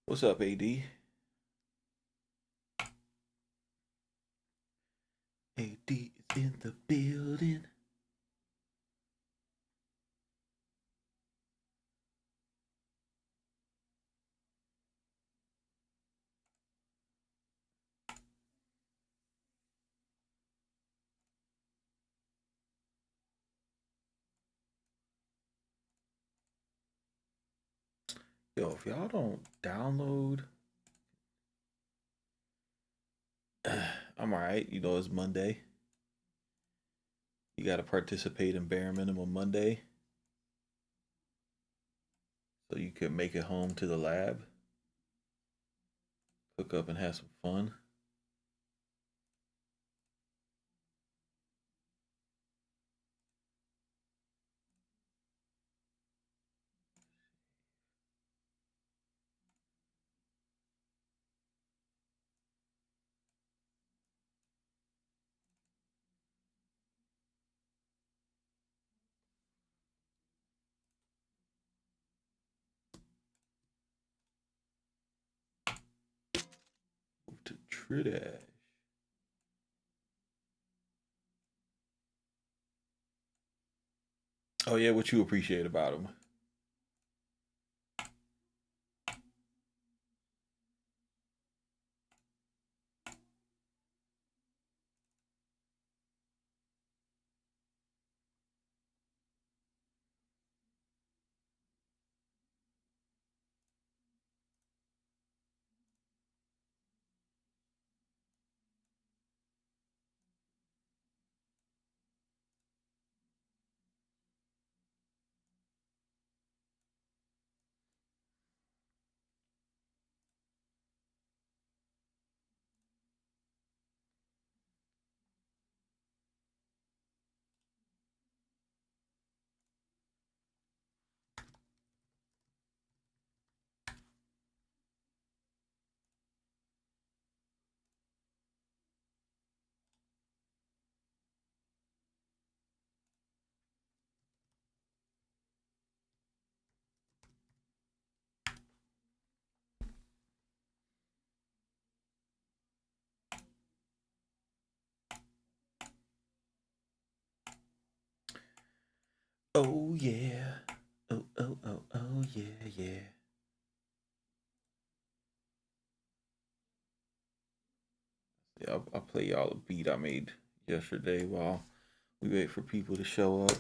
What's up, AD? AD is in the building. Yo, if y'all don't download, I'm alright. You know, it's Monday. You got to participate in bare minimum Monday so you can make it home to the lab, cook up and have some fun. Move to Tridash. Oh yeah, what you appreciate about him? Oh yeah. Oh yeah. Yeah, I'll play y'all a beat I made yesterday while we wait for people to show up.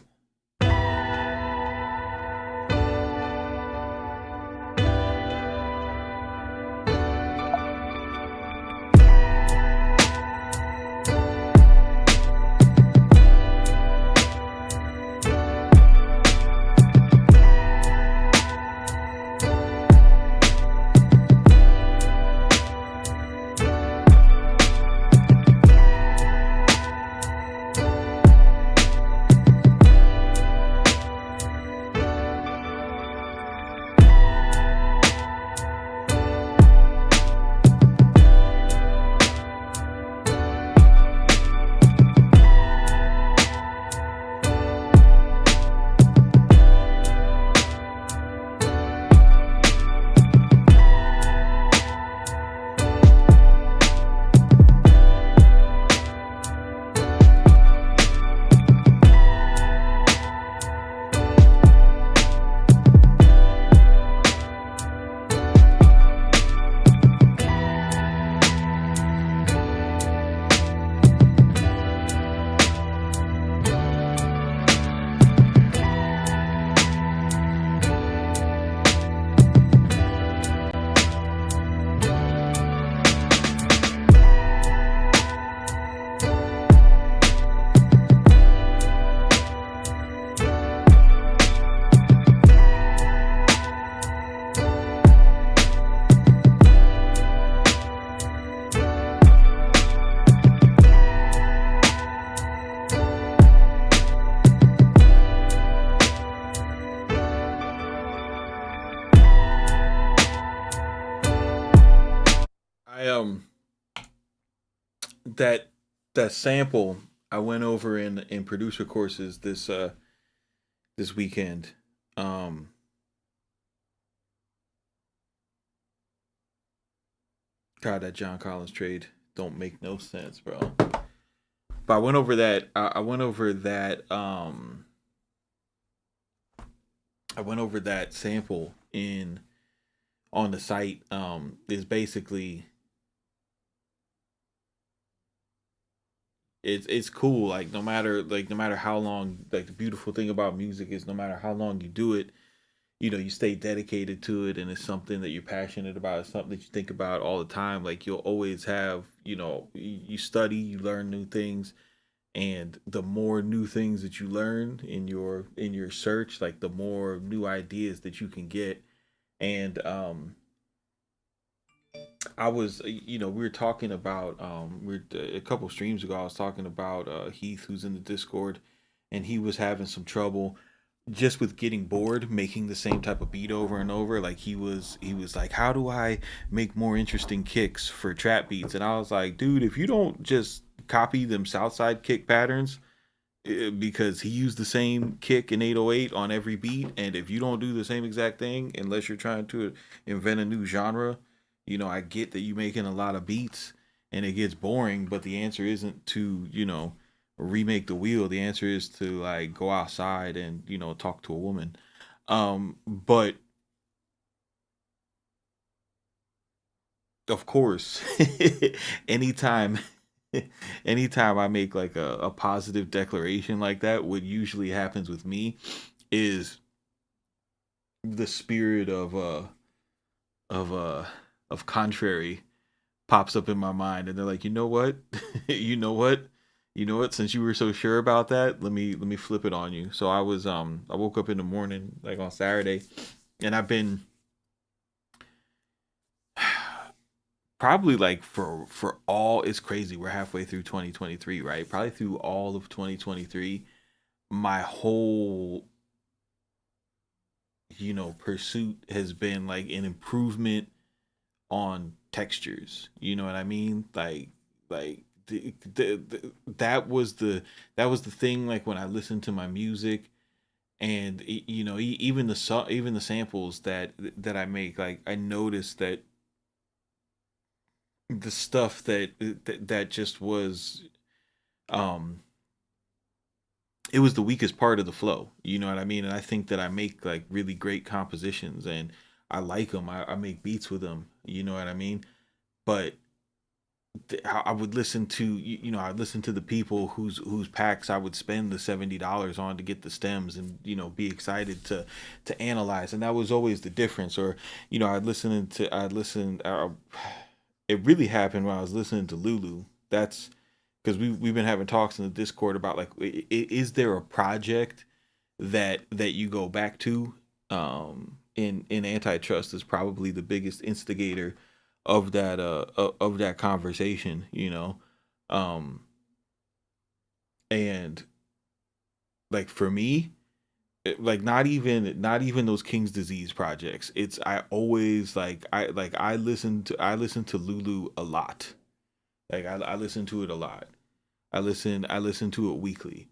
that sample I went over in producer courses this weekend. Um, God, that John Collins trade don't make no sense, bro. But I went over that. I went over that. I went over that sample in on the site. Is basically it's cool. Like no matter how long. Like the beautiful thing about music is no matter how long you do it, you stay dedicated to it, and it's something that you're passionate about. It's something that you think about all the time. Like you'll always have, you study, you learn new things, and the more new things that you learn in your search, like the more new ideas that you can get. And I was, we were talking about, a couple streams ago, I was talking about Heath, who's in the Discord, and he was having some trouble just with getting bored making the same type of beat over and over. Like he was like, how do I make more interesting kicks for trap beats? And I was like, dude, if you don't just copy them Southside kick patterns, because he used the same kick in 808 on every beat, and if you don't do the same exact thing, unless you're trying to invent a new genre, I get that you making a lot of beats and it gets boring, but the answer isn't to remake the wheel. The answer is to like go outside and talk to a woman. But of course, anytime anytime I make like a positive declaration like that, what usually happens with me is the spirit of uh of contrary pops up in my mind, and they're like, you know what? you know what? You know what? Since you were so sure about that, let me flip it on you. So I woke up in the morning like on Saturday, and I've been probably like for all, it's crazy. We're halfway through 2023, right? Probably through all of 2023, my whole pursuit has been like an improvement on textures. You know what I mean? Like that was the thing. Like when I listened to my music, and even even the samples that I make, like I noticed that the stuff that just was, um it was the weakest part of the flow. You know what I mean? And I think that I make like really great compositions, and I like them. I make beats with them. You know what I mean? But I would listen to I'd listen to the people whose packs I would spend the $70 on to get the stems, and be excited to analyze, and that was always the difference. Or I'd listen. It really happened when I was listening to Lulu. That's because we've been having talks in the Discord about like, is there a project that you go back to? In Antitrust is probably the biggest instigator of that conversation, um and like for me, like not even those King's Disease projects. It's I always I listen to Lulu a lot. Like I listen to it a lot. I listen to it weekly,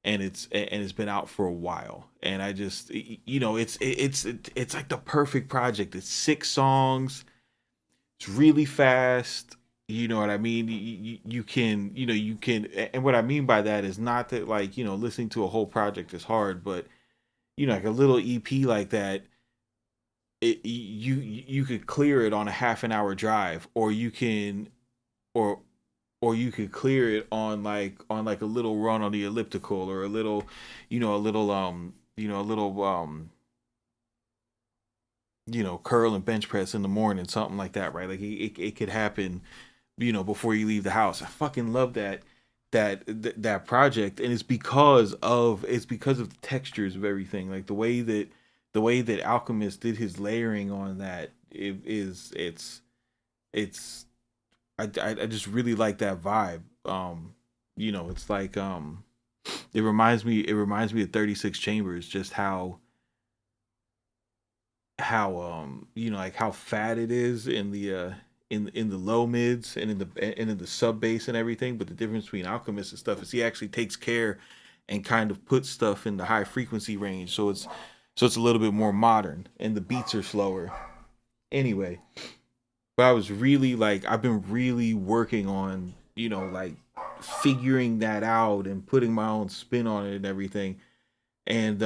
and it's been out for a while, and I just it's like the perfect project. It's 6 songs. It's really fast. You know what I mean? You can, and what I mean by that is not that like, listening to a whole project is hard, but like a little EP like that, you could clear it on a half an hour drive, or or you could clear it on like a little run on the elliptical, or a little, a little a little curl and bench press in the morning, something like that, right? Like it could happen, before you leave the house. I fucking love that project, and it's because of the textures of everything, like the way that Alchemist did his layering on that. It's I just really like that vibe. It's like, it reminds me of 36 Chambers, just how like how fat it is in in the low mids and in the sub bass and everything. But the difference between Alchemist and stuff is he actually takes care and kind of puts stuff in the high frequency range, so it's a little bit more modern and the beats are slower. Anyway, but I was really like I've been really working on like figuring that out and putting my own spin on it and everything. And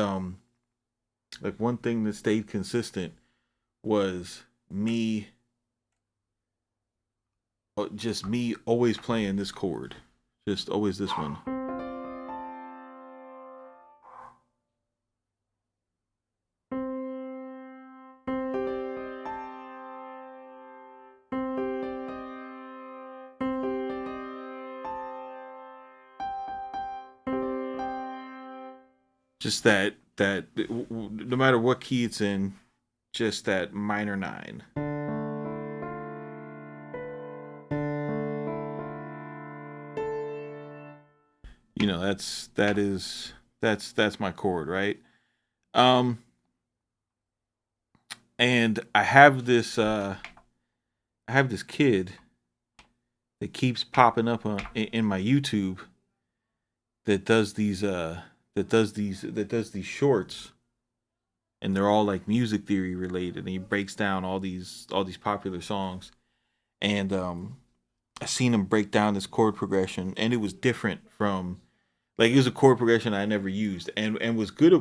like one thing that stayed consistent was me just me always playing this chord, just always this one. Just that no matter what key it's in, just that minor nine. That's my chord, right? Um, and I have this kid that keeps popping up in my YouTube that does these that does these shorts, and they're all like music theory related, and he breaks down all these popular songs. And I seen him break down this chord progression, and it was different from like it was a chord progression I never used, and was good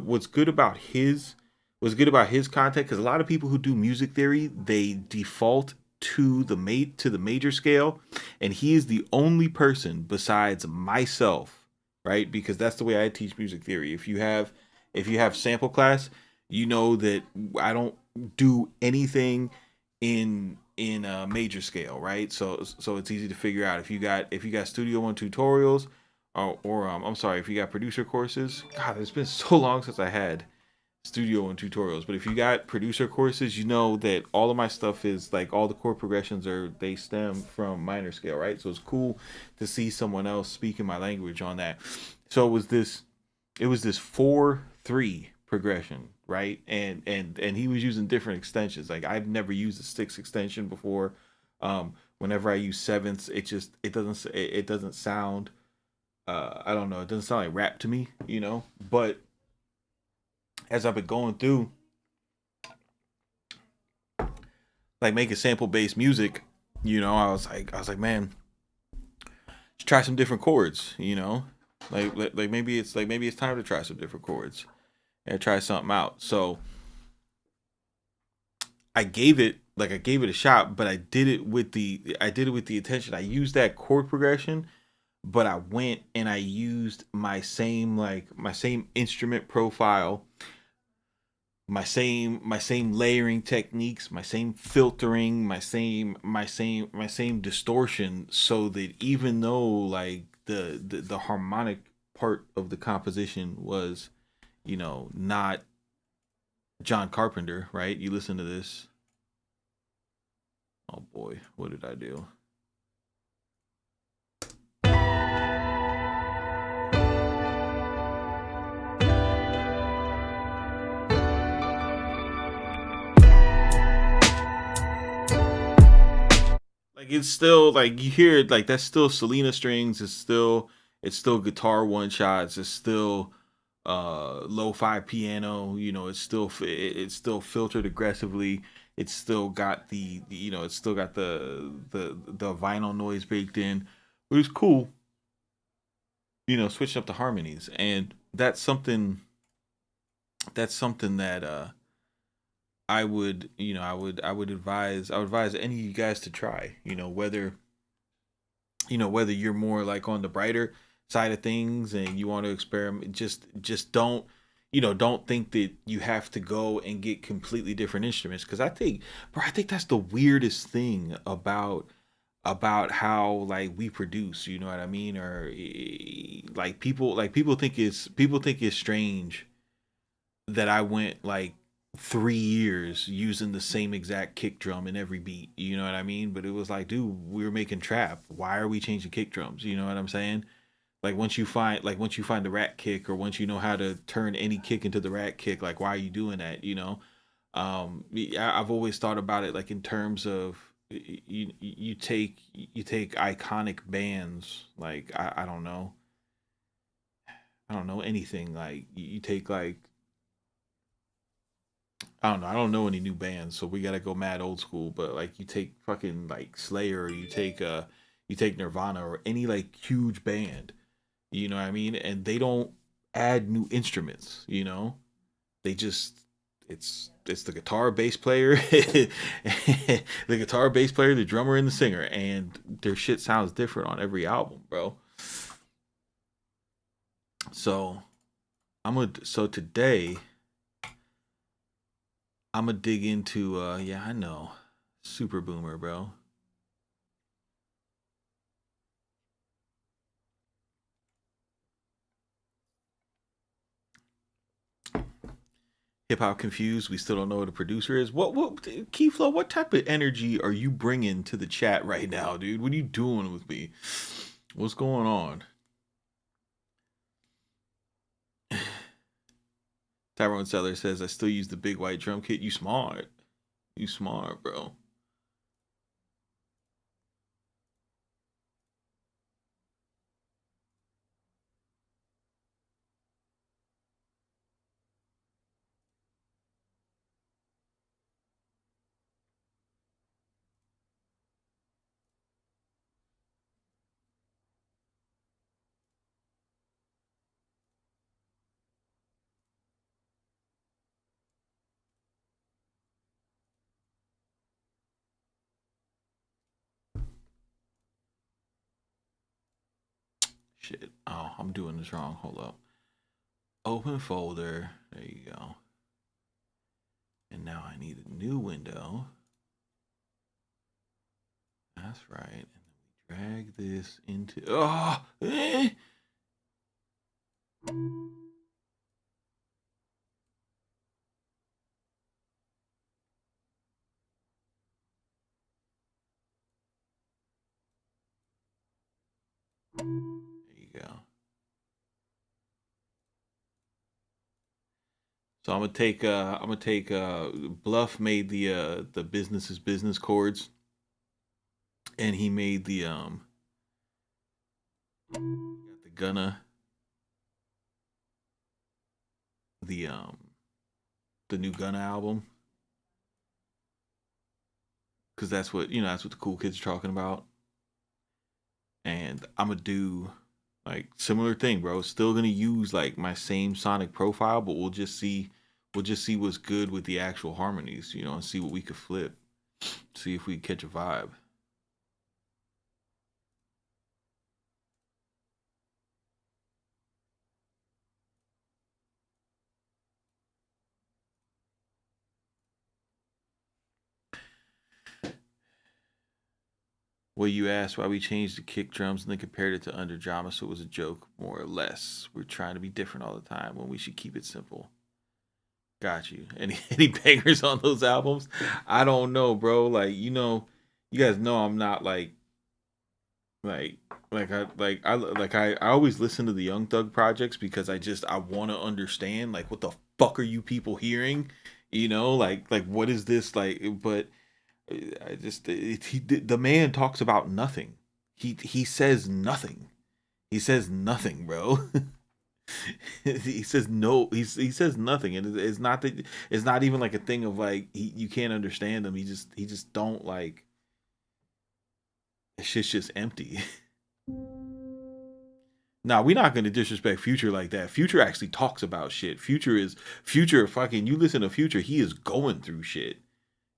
about his content because a lot of people who do music theory they default to the major scale, and he is the only person besides myself, right? Because that's the way I teach music theory. If you have sample class, you know that I don't do anything in a major scale, right? So it's easy to figure out if you got Studio One tutorials or I'm sorry, if you got producer courses. God, it's been so long since I had Studio One tutorials. But if you got producer courses, you know that all of my stuff is like all the chord progressions are they stem from minor scale, right? So it's cool to see someone else speaking my language on that. So it was this 4/3 progression, right? And he was using different extensions. Like I've never used a six extension before. Whenever I use sevenths, it doesn't sound I don't know, it doesn't sound like rap to me, you know. But as I've been going through like making sample based music, I was like, man, let's try some different chords, you know. Maybe it's time to try some different chords and try something out. So I gave it a shot, but I did it with the intention. I used that chord progression, but I went and I used my same instrument profile, my same layering techniques, my same filtering, my same distortion, so that even though like the harmonic part of the composition was, not John Carpenter, right? You listen to this. Oh boy, what did I do? Like it's still like you hear it like that's still Selena strings. It's still guitar one shots. It's still lo-fi piano. It's still filtered aggressively. It's still got it's still got the vinyl noise baked in. But it's cool, switching up the harmonies, and that's something that I would advise any of you guys to try. Whether you're more like on the brighter side of things and you want to experiment, just don't think that you have to go and get completely different instruments, because I think that's the weirdest thing about how like we produce, you know what I mean? Or like people think it's strange that I went like 3 years using the same exact kick drum in every beat. You know what I mean? But it was like, dude, we were making trap. Why are we changing kick drums? You know what I'm saying? Once you find the rat kick, or once you know how to turn any kick into the rat kick, like why are you doing that? I've always thought about it like in terms of you take iconic bands like I don't know anything like you take like I don't know. I don't know any new bands, so we gotta go mad old school. But like, you take fucking like Slayer, or you take Nirvana, or any like huge band. You know what I mean? And they don't add new instruments. They just it's the guitar, bass player, the guitar, bass player, the drummer, and the singer, and their shit sounds different on every album, bro. So so today I'm gonna dig into yeah, I know, Super Boomer, bro. Hip Hop Confused. We still don't know what a producer is. What Keyflow? What type of energy are you bringing to the chat right now, dude? What are you doing with me? What's going on? Tyrone Seller says I still use the big white drum kit. You smart, bro. Shit. Oh, I'm doing this wrong. Hold up. Open folder. There you go. And now I need a new window. That's right. And then we drag this into. Oh! There you go. So I'm gonna take Bluff made the business is business chords, and he made got the Gunna, the the new Gunna album, because that's what that's what the cool kids are talking about. And I'm gonna do like similar thing, bro. Still gonna use like my same sonic profile, but we'll just see what's good with the actual harmonies, and see what we could flip, see if we catch a vibe. Well, you asked why we changed the kick drums and then compared it to Under Drama, so it was a joke, more or less. We're trying to be different all the time when we should keep it simple. Got you. Any bangers on those albums? I don't know, bro. Like, you guys know I'm not like I always listen to the Young Thug projects because I want to understand like what the fuck are you people hearing? Like what is this like? But I just the man talks about nothing. He says nothing. He says nothing, bro. He says no. He says nothing, and it's not that it's not even like a thing of like you can't understand him. He just don't like. It's just empty. Now we're not gonna disrespect Future like that. Future actually talks about shit. Future fucking. You listen to Future, he is going through shit.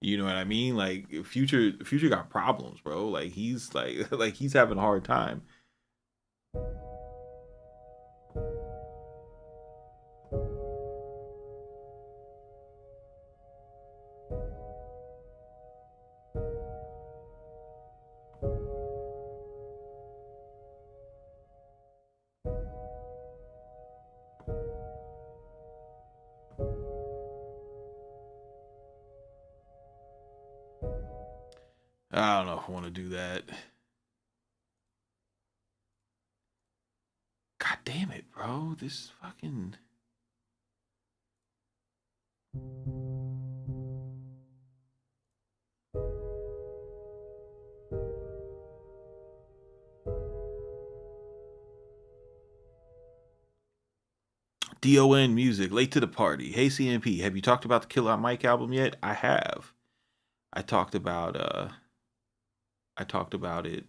You know what I mean? Like Future got problems, bro. Like he's like like he's having a hard time. I don't know if I want to do that. God damn it, bro. This fucking. DON Music, late to the party. Hey CMP, have you talked about the Killer Mike album yet? I have. I talked about it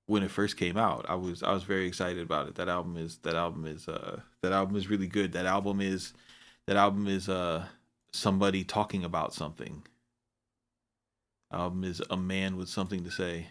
when it first came out. I was very excited about it. That album is really good. That album is somebody talking about something. Album is a man with something to say.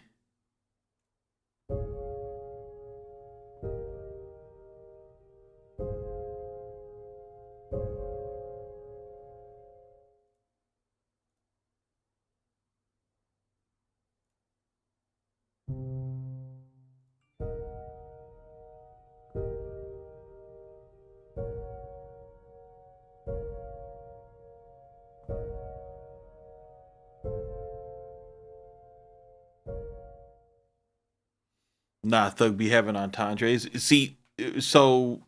Nah, Thug be having entendres. See, so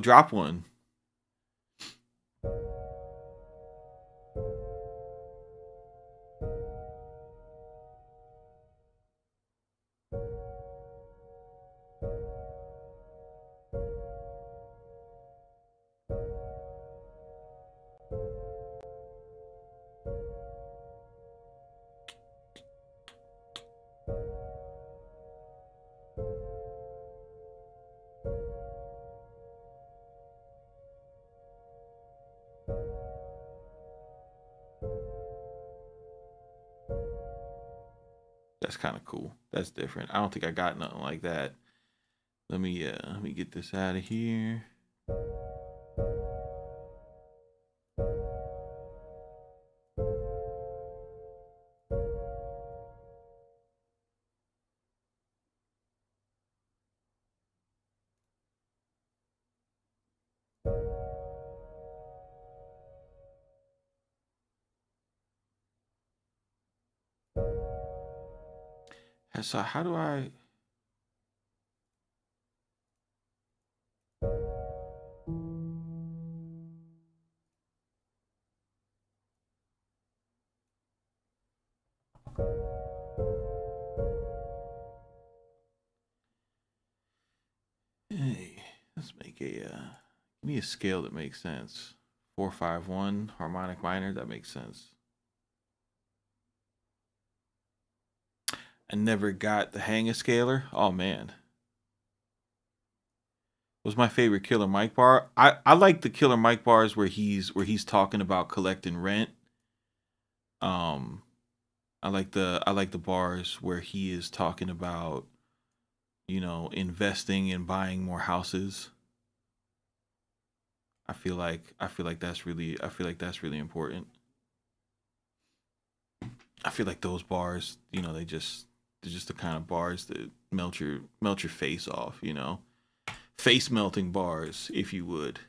drop one. That's kind of cool. That's different. I don't think I got nothing like that. Let me get this out of here. So how do I? Hey, let's make give me a scale that makes sense. 4-5-1 harmonic minor. That makes sense. I never got the hang of scalar. Oh man, was my favorite Killer Mike bar. I like the Killer Mike bars where he's talking about collecting rent. Um, I like the bars where he is talking about investing and buying more houses. I feel like that's really important. I feel like those bars, they're just the kind of bars that melt your face off. Face melting bars, if you would.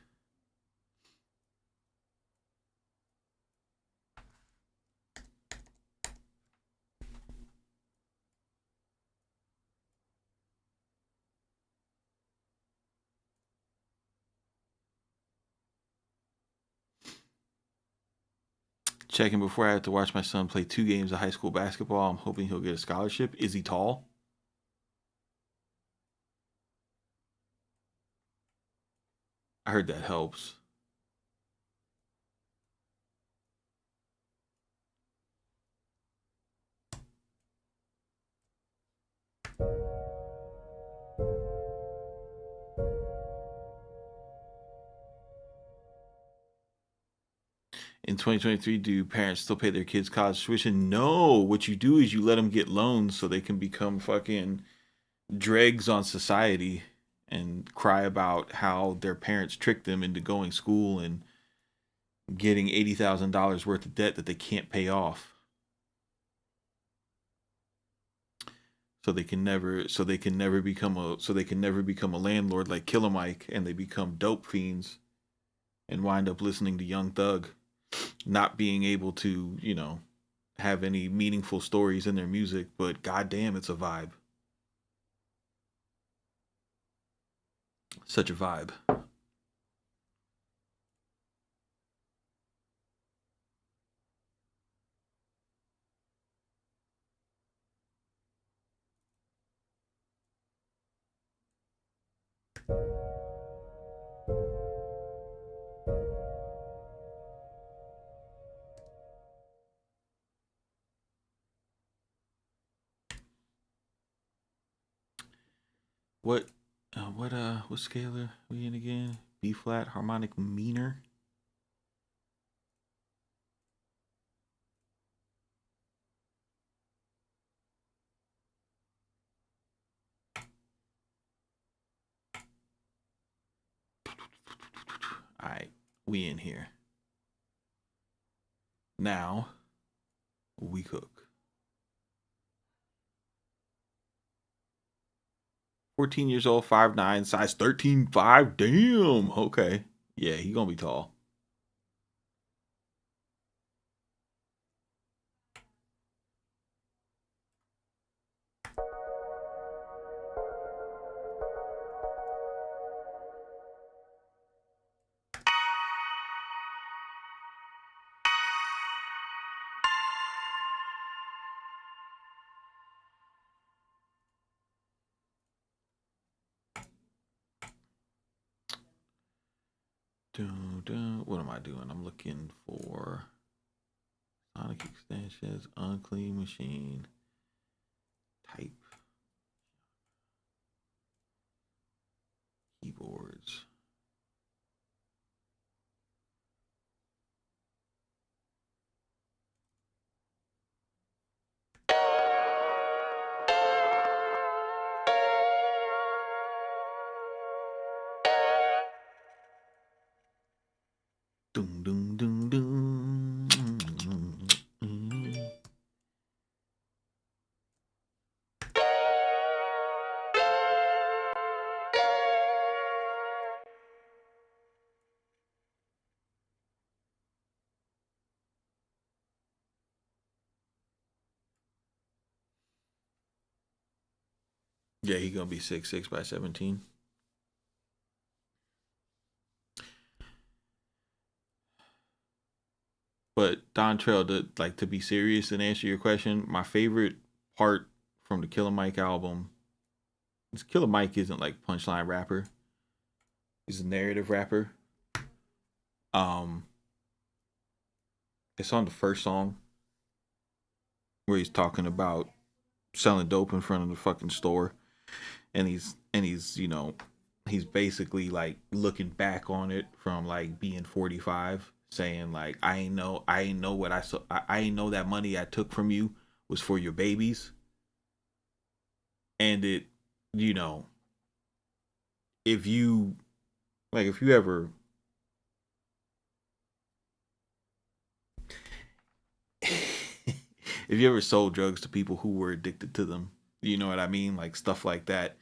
Checking before I have to watch my son play 2 games of high school basketball. I'm hoping he'll get a scholarship. Is he tall? I heard that helps. In 2023, do parents still pay their kids college tuition? No. What you do is you let them get loans so they can become fucking dregs on society and cry about how their parents tricked them into going school and getting $80,000 worth of debt that they can't pay off. So they can never become a landlord like Killer Mike, and they become dope fiends and wind up listening to Young Thug, not being able to have any meaningful stories in their music, but goddamn, it's a vibe. Such a vibe. What what scalar we in again? B flat harmonic minor. All right, we in here. Now we cook. 14 years old, 5'9", size 13.5. Damn. Okay. Yeah, he gonna be tall. What am I doing? I'm looking for Sonic extensions, unclean machine, type, keyboards. Dun, dun, dun, dun. Yeah, he gonna be 6'6" by 17. But Don Trail, to be serious and answer your question, my favorite part from the Killer Mike album is Killer Mike isn't like punchline rapper. He's a narrative rapper. Um, it's on the first song where he's talking about selling dope in front of the fucking store, and he's he's basically like looking back on it from like being 45, saying like I ain't know what I ain't know that money I took from you was for your babies, and it you know if you if you ever if you ever sold drugs to people who were addicted to them, you know what I mean? Like stuff like that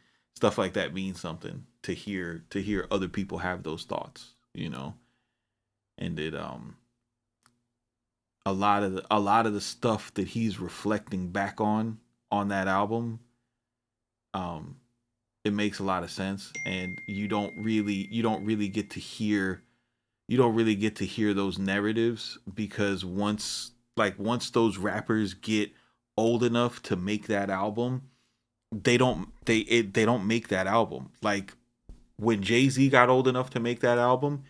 means something to hear other people have those thoughts, and it a lot of the stuff that he's reflecting back on that album, um, it makes a lot of sense, and you don't really get to hear those narratives because once those rappers get old enough to make that album, they don't make that album. Like when Jay-Z got old enough to make that album,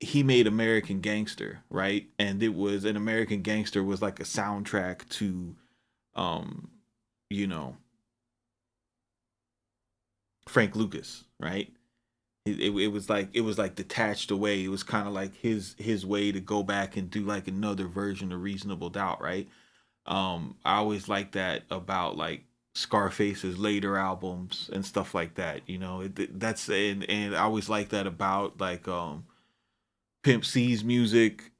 he made American Gangster, right? And it was an American Gangster was like a soundtrack to um you know Frank Lucas, right? It was like detached away. It was kind of like his way to go back and do like another version of Reasonable Doubt, right? I always like that about like Scarface's later albums and stuff like that. That's and I always like that about like Pimp C's music,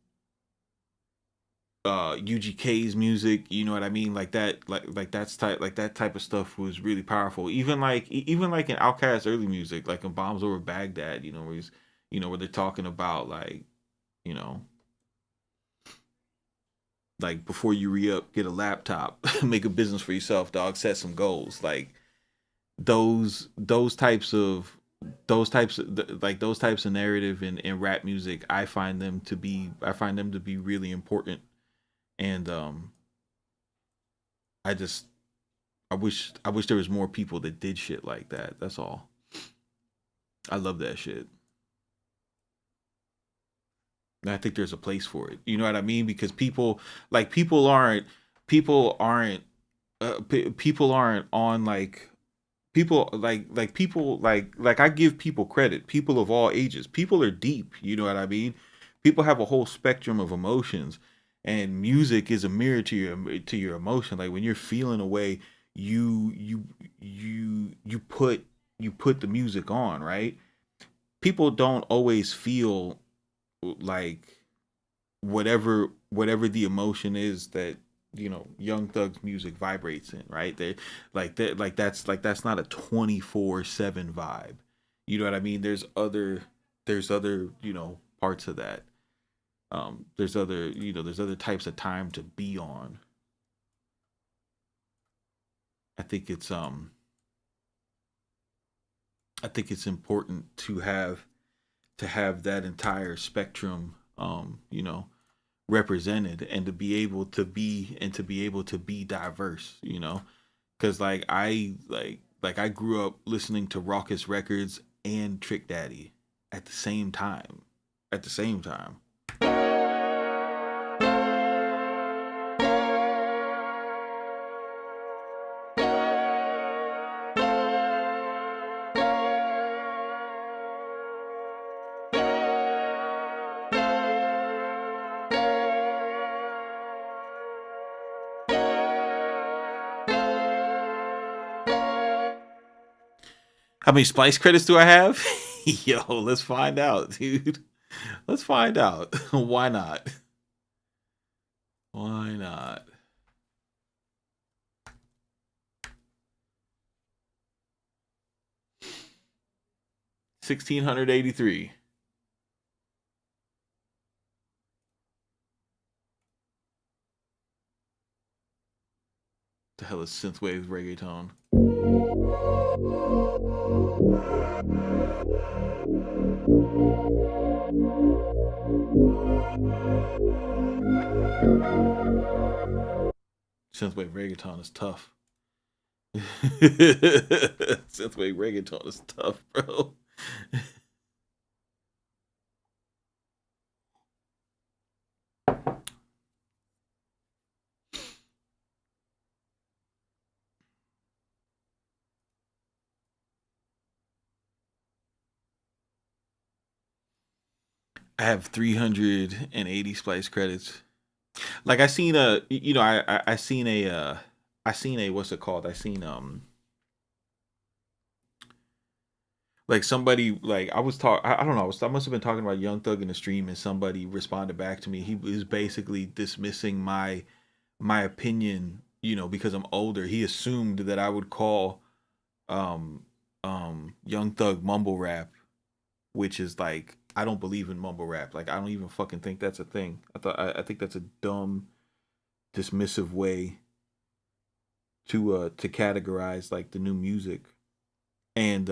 UGK's music, you know what I mean? Like that, like that type of stuff was really powerful. Even like in Outkast's early music, like in Bombs Over Baghdad, where he's, where they're talking about you know, like before you re up, get a laptop, make a business for yourself, dog. Set some goals. Like those types of those types of narrative in rap music, I find them to be really important. And I just I wish there was more people that did shit like that. That's all. I love that shit. And I think there's a place for it. You know what I mean? Because people aren't people aren't on like people like I give people credit. People of all ages. People are deep, you know what I mean? People have a whole spectrum of emotions, and music is a mirror to your emotion. Like when you're feeling a way, you put the music on, right? People don't always feel like whatever the emotion is that Young Thug's music vibrates in, right? They that's not a 24/7 vibe. You know what I mean? There's other parts of that. There's other types of time to be on. I think it's I think it's important to have that entire spectrum represented, and to be able to be diverse, because I grew up listening to Raucous Records and Trick Daddy at the same time. At the same time. How many Splice credits do I have? Yo, let's find out, dude. Let's find out. Why not? Why not? 1683. The hell is synthwave reggaeton? Synthwave reggaeton is tough. Synthwave reggaeton is tough, bro. I have 380 Splice credits. Like I seen a, I seen a, I seen a, what's it called? I seen like somebody, like I was talk I don't know, I must have been talking about Young Thug in the stream, and somebody responded back to me. He was basically dismissing my opinion, because I'm older. He assumed that I would call um Young Thug mumble rap, which is like, I don't believe in mumble rap. Like I don't even fucking think that's a thing. I think that's a dumb, dismissive way to categorize like the new music. And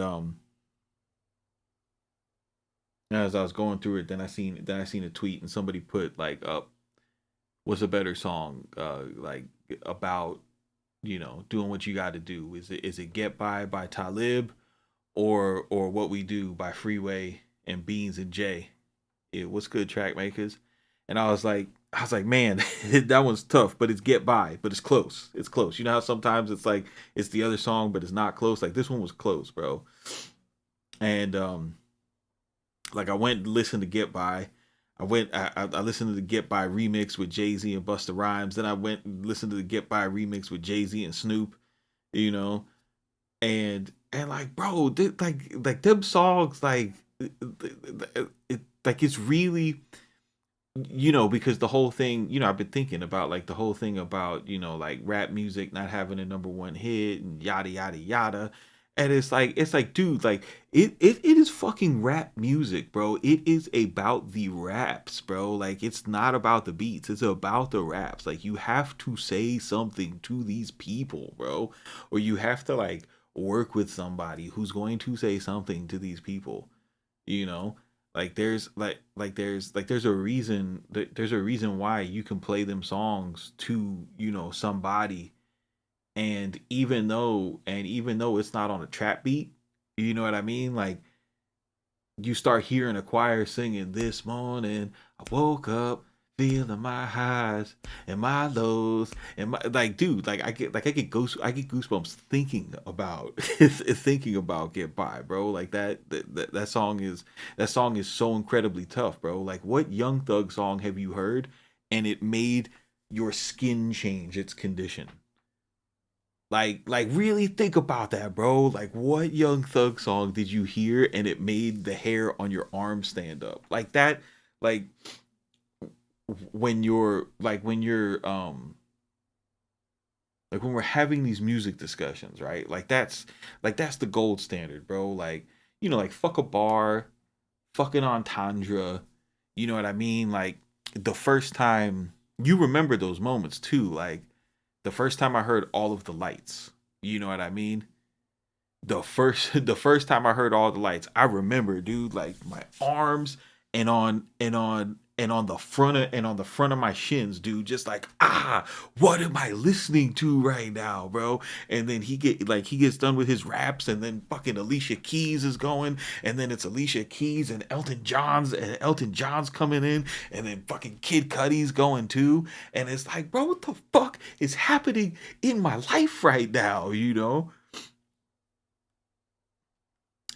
as I was going through it, then I seen a tweet, and somebody put like up, what's a better song like about doing what you got to do? Is it Get by Talib, or What We Do by Freeway and Beans and Jay? What's good, track makers? And I was like, man, that one's tough, but it's Get By, but it's close. It's close. You know how sometimes it's like it's the other song, but it's not close. Like this one was close, bro. And like I went and listened to Get By. I listened to the Get By remix with Jay Z and Busta Rhymes. Then I went and listened to the Get By remix with Jay Z and Snoop. You know, and like, bro, like them songs, like like it's really, because the whole thing, I've been thinking about like the whole thing about, like rap music not having a number one hit and yada yada yada. And it's like, dude, like it is fucking rap music, bro. It is about the raps, bro. Like it's not about the beats, it's about the raps. Like you have to say something to these people, bro. Or you have to like work with somebody who's going to say something to these people, you know like there's a reason why you can play them songs to somebody, and even though it's not on a trap beat, you know what I mean, like you start hearing a choir singing, this morning I woke up feeling my highs and my lows and my like, dude, I get goosebumps thinking about thinking about Get By, bro. Like that song is so incredibly tough, bro. Like, what Young Thug song have you heard and it made your skin change its condition? Like really think about that, bro. Like, what Young Thug song did you hear and it made the hair on your arm stand up? Like that, like when you're like when we're having these music discussions, right? Like that's the gold standard, bro. Like, like fuck a bar, fucking entendre, you know what I mean? Like, the first time you remember those moments too, like the first time I heard All of the Lights, you know what I mean? The first time I heard All the Lights, I remember, dude, like my arms and on the front of my shins, dude, just like, what am I listening to right now, bro? And then he gets done with his raps, and then fucking Alicia Keys is going, and then it's Alicia Keys and Elton John's coming in, and then fucking Kid Cudi's going too, and it's like, bro, what the fuck is happening in my life right now, you know?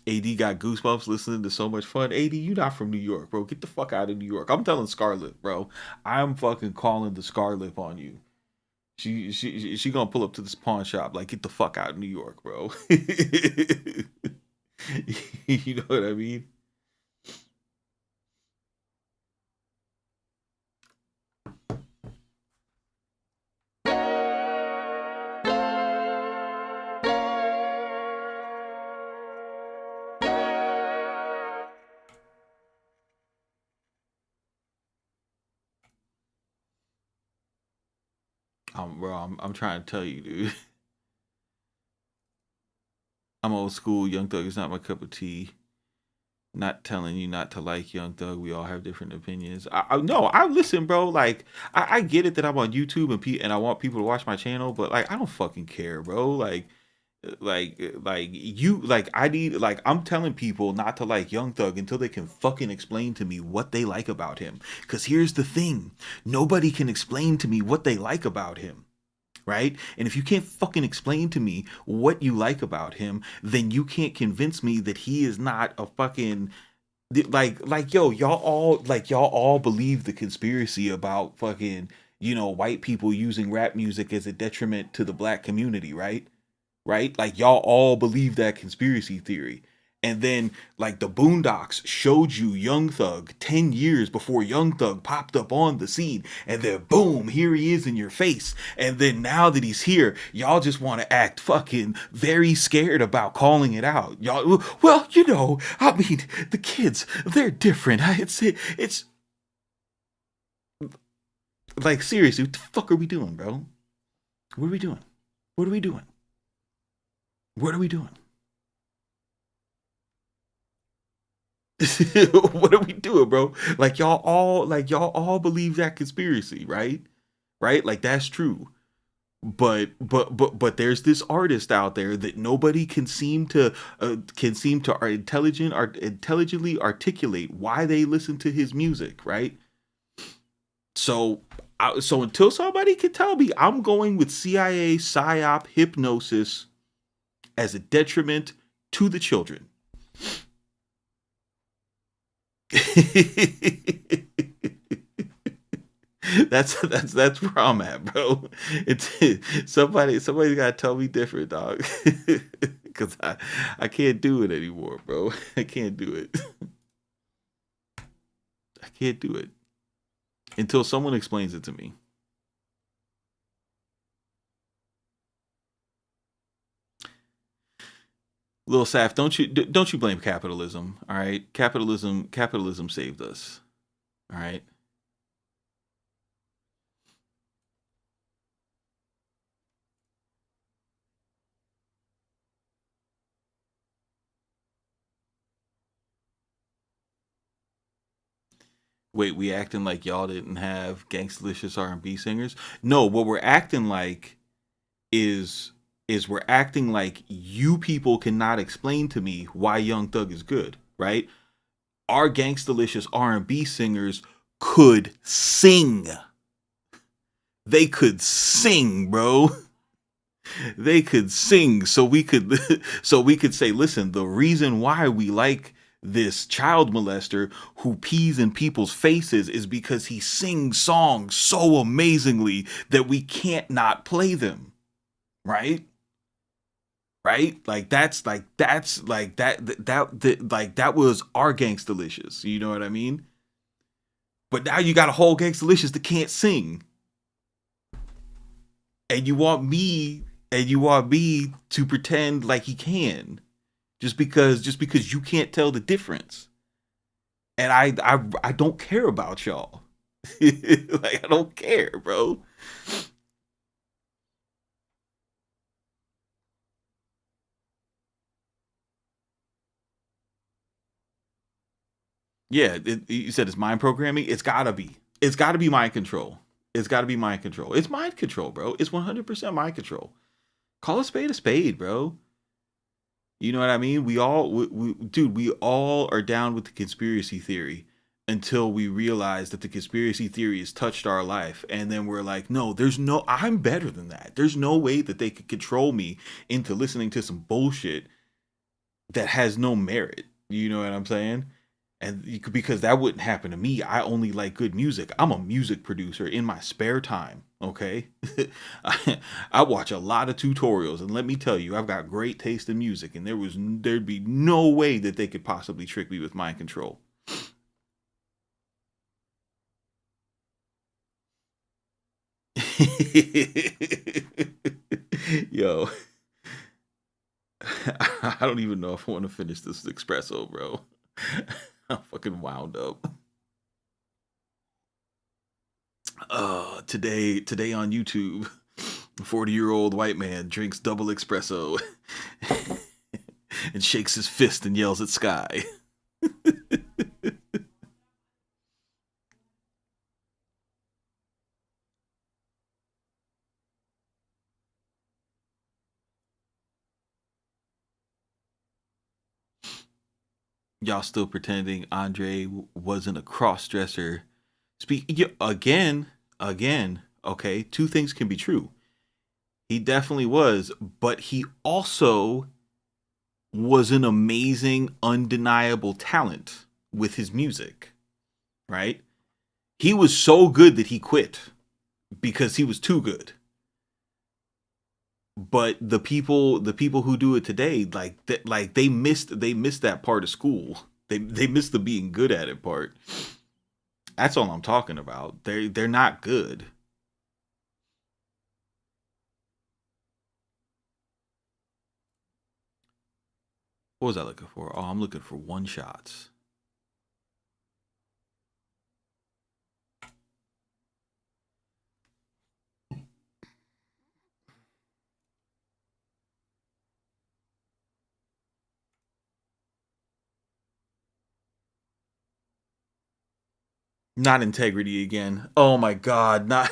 AD got goosebumps listening to So Much Fun. AD, you not from New York, bro. Get the fuck out of New York. I'm telling Scarlett, bro. I'm fucking calling the Scarlett on you. She gonna pull up to this pawn shop like, get the fuck out of New York, bro. You know what I mean? I'm trying to tell you, dude. I'm old school. Young Thug is not my cup of tea. Not telling you not to like Young Thug. We all have different opinions. No, I listen, bro. Like, I get it that I'm on YouTube and I want people to watch my channel, but like, I don't fucking care, bro. Like you, like, I need, like, I'm telling people not to like Young Thug until they can fucking explain to me what they like about him. Cause here's the thing, nobody can explain to me what they like about him. Right? And if you can't fucking explain to me what you like about him, then you can't convince me that he is not a fucking, yo, y'all all believe the conspiracy about fucking, white people using rap music as a detriment to the black community, right? Right? Like, y'all all believe that conspiracy theory. And then, like, the Boondocks showed you Young Thug 10 years before Young Thug popped up on the scene. And then, boom, here he is in your face. And then now that he's here, y'all just want to act fucking very scared about calling it out. Y'all, well, I mean, the kids, they're different. It's like, seriously, what the fuck are we doing, bro? What are we doing? What are we doing? What are we doing? What are we doing, bro? Like y'all all believe that conspiracy, right? Right? Like, that's true. But there's this artist out there that nobody can seem to intelligently articulate why they listen to his music, right? So so until somebody can tell me, I'm going with CIA psyop hypnosis as a detriment to the children. That's where I'm at, bro. It's somebody's gotta tell me different, dog. Cause I can't do it anymore, bro. I can't do it. I can't do it until someone explains it to me. Lil Saf, don't you blame capitalism? All right, capitalism saved us. All right. Wait, we acting like y'all didn't have gangstalicious R&B singers? No, what we're acting like is we're acting like you people cannot explain to me why Young Thug is good, right? Our gangstalicious R&B singers could sing. They could sing, bro. They could sing. So we could so we could say, listen, the reason why we like this child molester who pees in people's faces is because he sings songs so amazingly that we can't not play them. Right? Right? Like that was our Gangstalicious. You know what I mean? But now you got a whole Gangstalicious that can't sing. And you want me to pretend like he can just because you can't tell the difference. And I don't care about y'all. Like I don't care, bro. Yeah, you said it's mind programming. It's gotta be. It's gotta be mind control. It's gotta be mind control. It's mind control, bro. It's 100% mind control. Call a spade, bro. You know what I mean? Dude, we all are down with the conspiracy theory until we realize that the conspiracy theory has touched our life. And then we're like, no, I'm better than that. There's no way that they could control me into listening to some bullshit that has no merit. You know what I'm saying? Because that wouldn't happen to me. I only like good music. I'm a music producer in my spare time. Okay, I watch a lot of tutorials, and let me tell you, I've got great taste in music, and there'd be no way that they could possibly trick me with mind control. Yo, I don't even know if I want to finish this espresso, bro. I'm fucking wound up. Today on YouTube, a 40-year-old white man drinks double espresso and shakes his fist and yells at sky. Y'all still pretending Andre wasn't a cross dresser. Again. Okay, two things can be true. He definitely was, but he also was an amazing, undeniable talent with his music. Right? He was so good that he quit because he was too good. But the people who do it today, like they missed that part of school. They missed the being good at it part. That's all I'm talking about. They're not good. What was I looking for? Oh, I'm looking for one shots. Not integrity again. Oh my god, not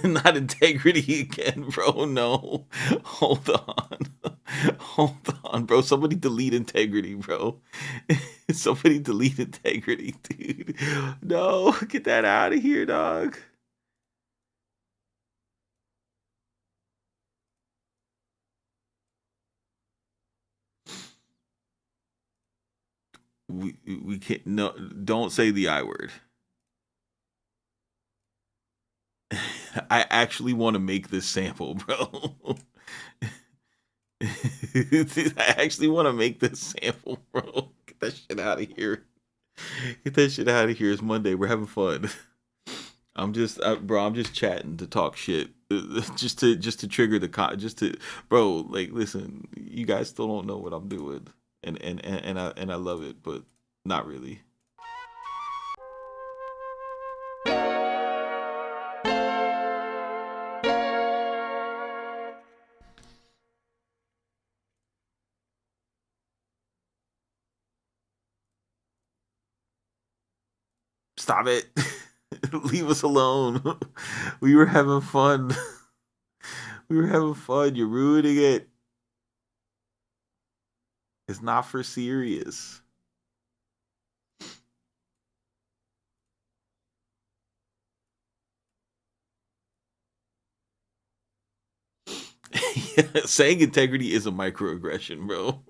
not integrity again, bro. No. Hold on. Hold on, bro. Somebody delete integrity, bro. Somebody delete integrity, dude. No, get that out of here, dog. We can't, no, don't say the I word. I actually want to make this sample, bro. I actually want to make this sample, bro. Get that shit out of here. Get that shit out of here. It's Monday. We're having fun. Bro. I'm just chatting to talk shit, just to trigger just to, bro. Like, listen, you guys still don't know what I'm doing, and I love it, but not really. Stop it. Leave us alone. We were having fun. We were having fun. You're ruining it. It's not for serious. Yeah, saying integrity is a microaggression, bro.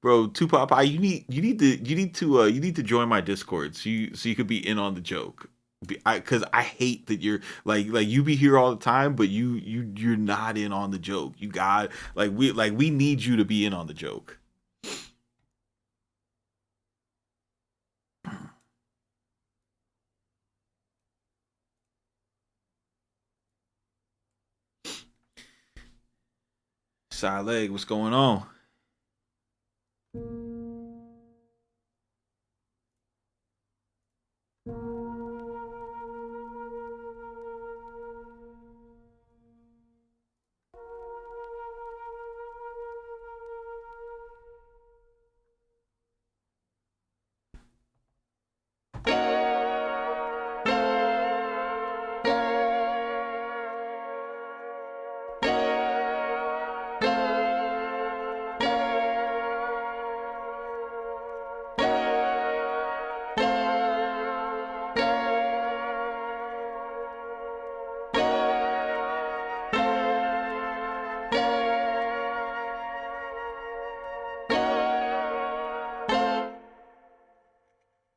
Bro, Tupac, you need to join my Discord so you could be in on the joke. Because I hate that you're like you be here all the time, but you're not in on the joke. You got we need you to be in on the joke. Side leg, what's going on?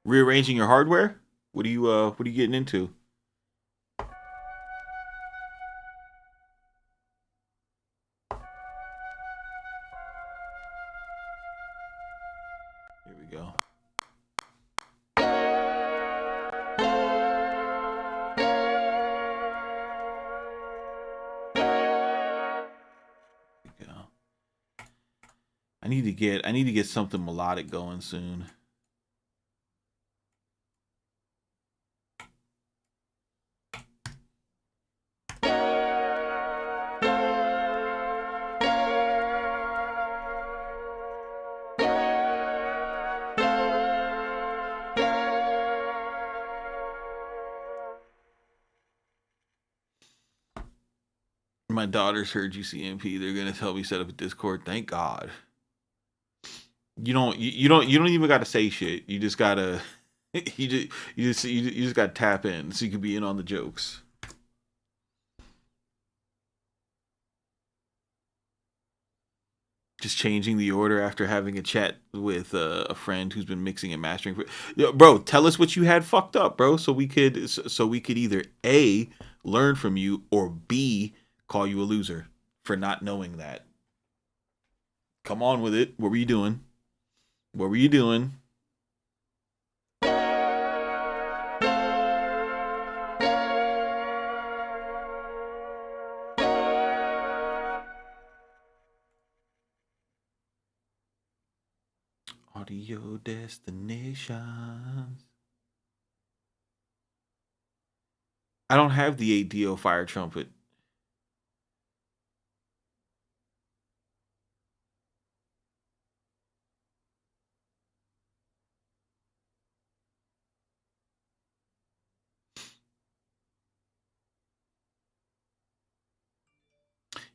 Rearranging your hardware? What are you getting into? Here we go. Here we go. I need to get something melodic going soon. My daughters heard UCMP. They're gonna help me set up a Discord. Thank God. You don't even gotta say shit. You just gotta you just gotta tap in so you can be in on the jokes. Just changing the order after having a chat with a friend who's been mixing and mastering. Yo, bro, tell us what you had fucked up, bro, so we could either A, learn from you, or B, call you a loser for not knowing that. Come on with it. What were you doing? What were you doing? Audio destinations. I don't have the ADO fire trumpet.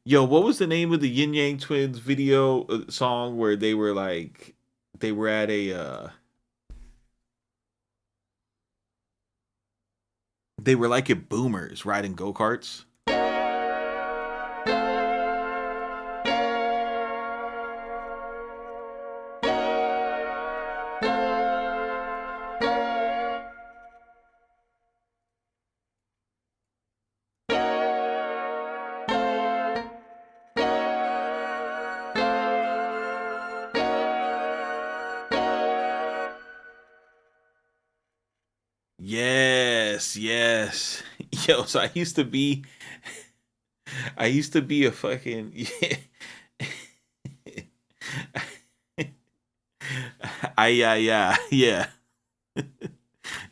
Yo, what was the name of the Yin Yang Twins video song where they were like they were at a they were like at Boomers riding go-karts? Yes, yes. Yo, so I used to be a fucking I yeah, yeah.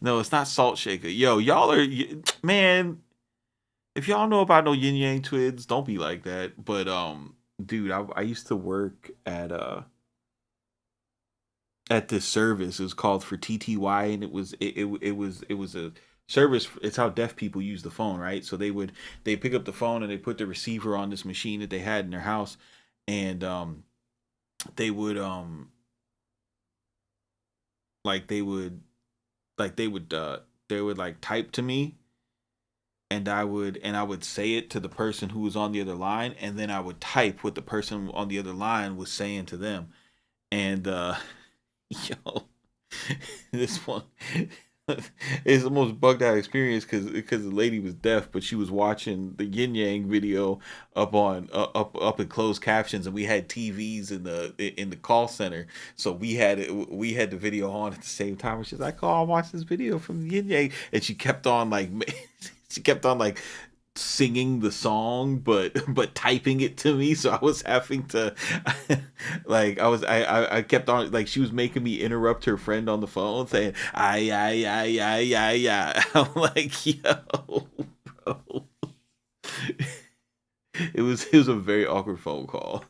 No, it's not Salt Shaker. Yo, y'all are man. If y'all know about no Yin Yang Twins, don't be like that. But dude, I used to work at this service. It was called for TTY, and it was a service. It's how deaf people use the phone, right? So they pick up the phone and they put the receiver on this machine that they had in their house, and they would like they would like they would like type to me, and I would say it to the person who was on the other line, and then I would type what the person on the other line was saying to them. And yo, this one it's the most bugged out experience because the lady was deaf, but she was watching the yin yang video up in closed captions, and we had TVs in the call center, so we had the video on at the same time. And she's like, "Oh, I watched this video from the yin yang," and she kept on like she kept on like singing the song but typing it to me, so I was having to like I kept on, like, she was making me interrupt her friend on the phone saying I I'm like, yo, bro. It was a very awkward phone call.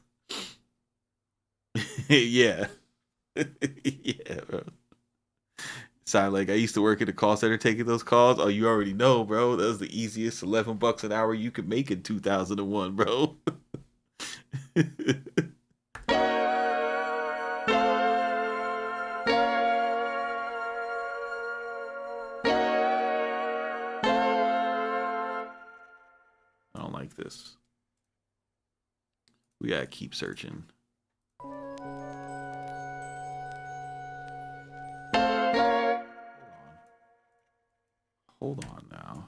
Yeah. Yeah, bro. Sound like I used to work at the call center taking those calls. Oh, you already know, bro. That was the easiest $11 an hour you could make in 2001, bro. I don't like this. We gotta keep searching. Hold on now.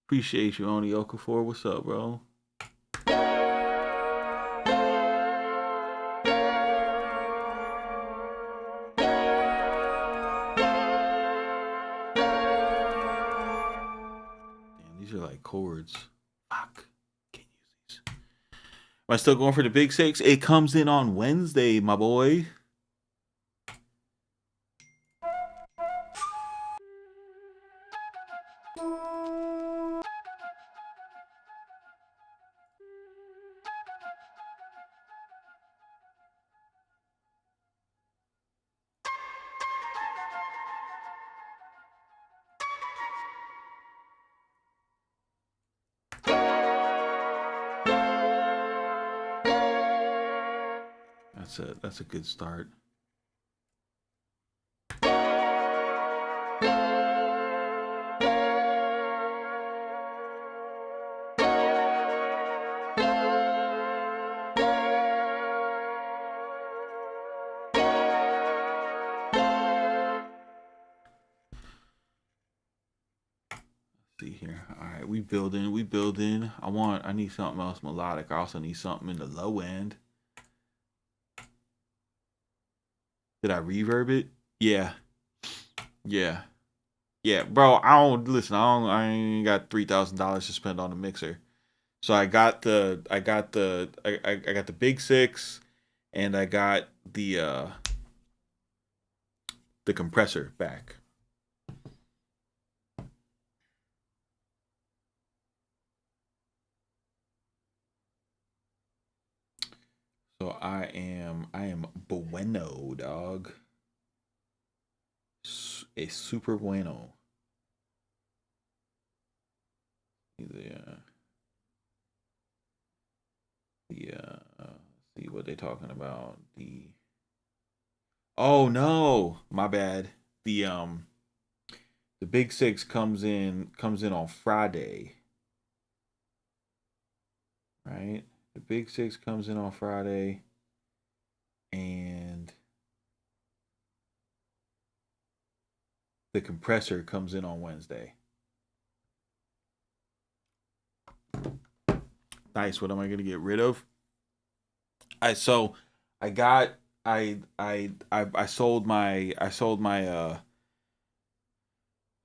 Appreciate you, Oni Okafor. What's up, bro? Damn, these are like chords. Fuck. Can't use these. Am I still going for the big six? It comes in on Wednesday, my boy. That's a good start. See here. All right, we building. We building. I need something else melodic. I also need something in the low end. Did I reverb it? Yeah. Yeah. Yeah, bro. I don't listen. I ain't got $3,000 to spend on a mixer. So I got the big six, and I got the compressor back. So I am bueno, dog. A super bueno. See what they talking about. Oh no, my bad. The big six comes in on Friday, right? The big six comes in on Friday, and the compressor comes in on Wednesday. Nice. What am I gonna get rid of? So I got I sold my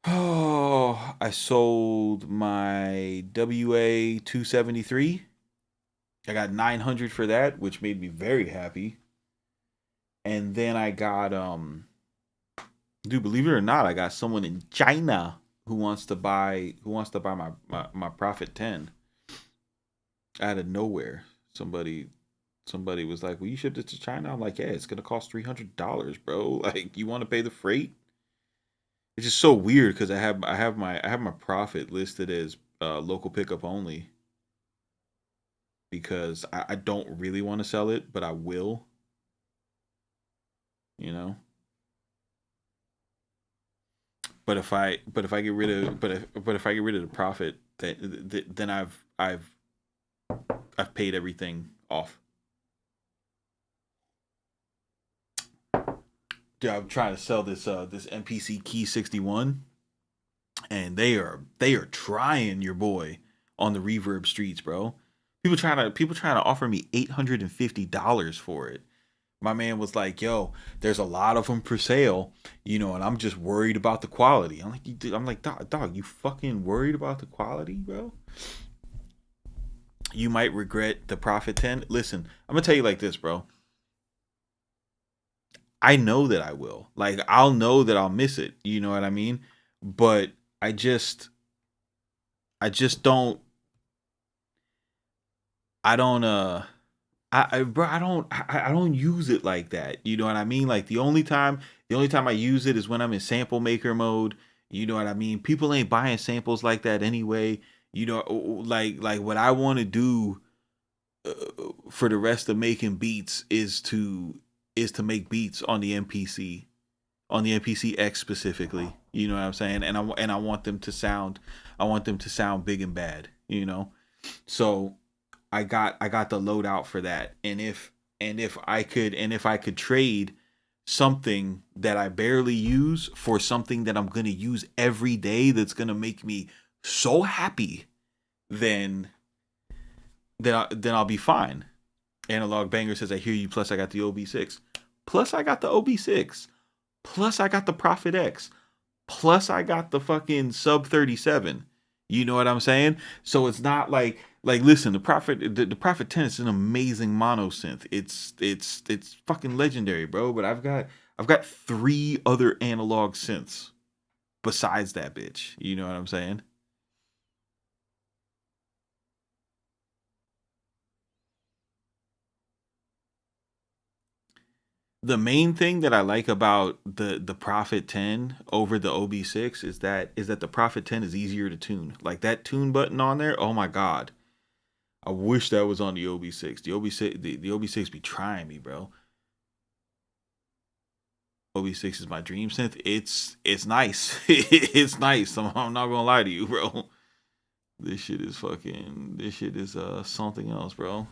oh, I sold my WA 273. I got 900 for that, which made me very happy. And then I got dude, believe it or not, I got someone in China who wants to buy my Profit 10 out of nowhere. Somebody somebody was like, "Will you ship this to China?" I'm like, "Yeah, it's gonna cost $300, bro. Like, you want to pay the freight?" It's just so weird because I have my Profit listed as local pickup only because I don't really want to sell it, but I will. You know. But if I get rid of but if I get rid of the Profit, then I've paid everything off. Yeah, I'm trying to sell this MPC Key 61, and they are trying your boy on the Reverb streets, bro. People trying to offer me $850 for it. My man was like, "Yo, there's a lot of them for sale, and I'm just worried about the quality." I'm like, dog, you fucking worried about the quality, bro? You might regret the Profit 10. Listen, I'm gonna tell you like this, bro. I know that I will. Like, I'll know that I'll miss it. You know what I mean? But I just, I just don't, I don't, bro, I don't use it like that. You know what I mean? Like, the only time I use it is when I'm in sample maker mode. You know what I mean? People ain't buying samples like that anyway. Like what I want to do for the rest of making beats is to make beats on the MPC X specifically. You know what I'm saying? And I want them to sound, big and bad. So I got the loadout for that. And if I could trade something that I barely use for something that I'm gonna use every day, that's gonna make me so happy, then then I'll be fine. Analog Banger says, "I hear you. Plus, I got the OB6. Plus, I got the OB6. Plus, I got the Profit X. Plus, I got the fucking Sub 37. You know what I'm saying? So it's not like listen, the Prophet 10 is an amazing mono synth. It's fucking legendary, bro. But I've got three other analog synths besides that bitch. You know what I'm saying? The main thing that I like about the Prophet 10 over the OB6 is that the Prophet 10 is easier to tune. Like, that tune button on there, oh my god. I wish that was on the OB6. The OB6 be trying me, bro. OB6 is my dream synth. It's nice. It's nice. I'm not gonna lie to you, bro. This shit is something else, bro.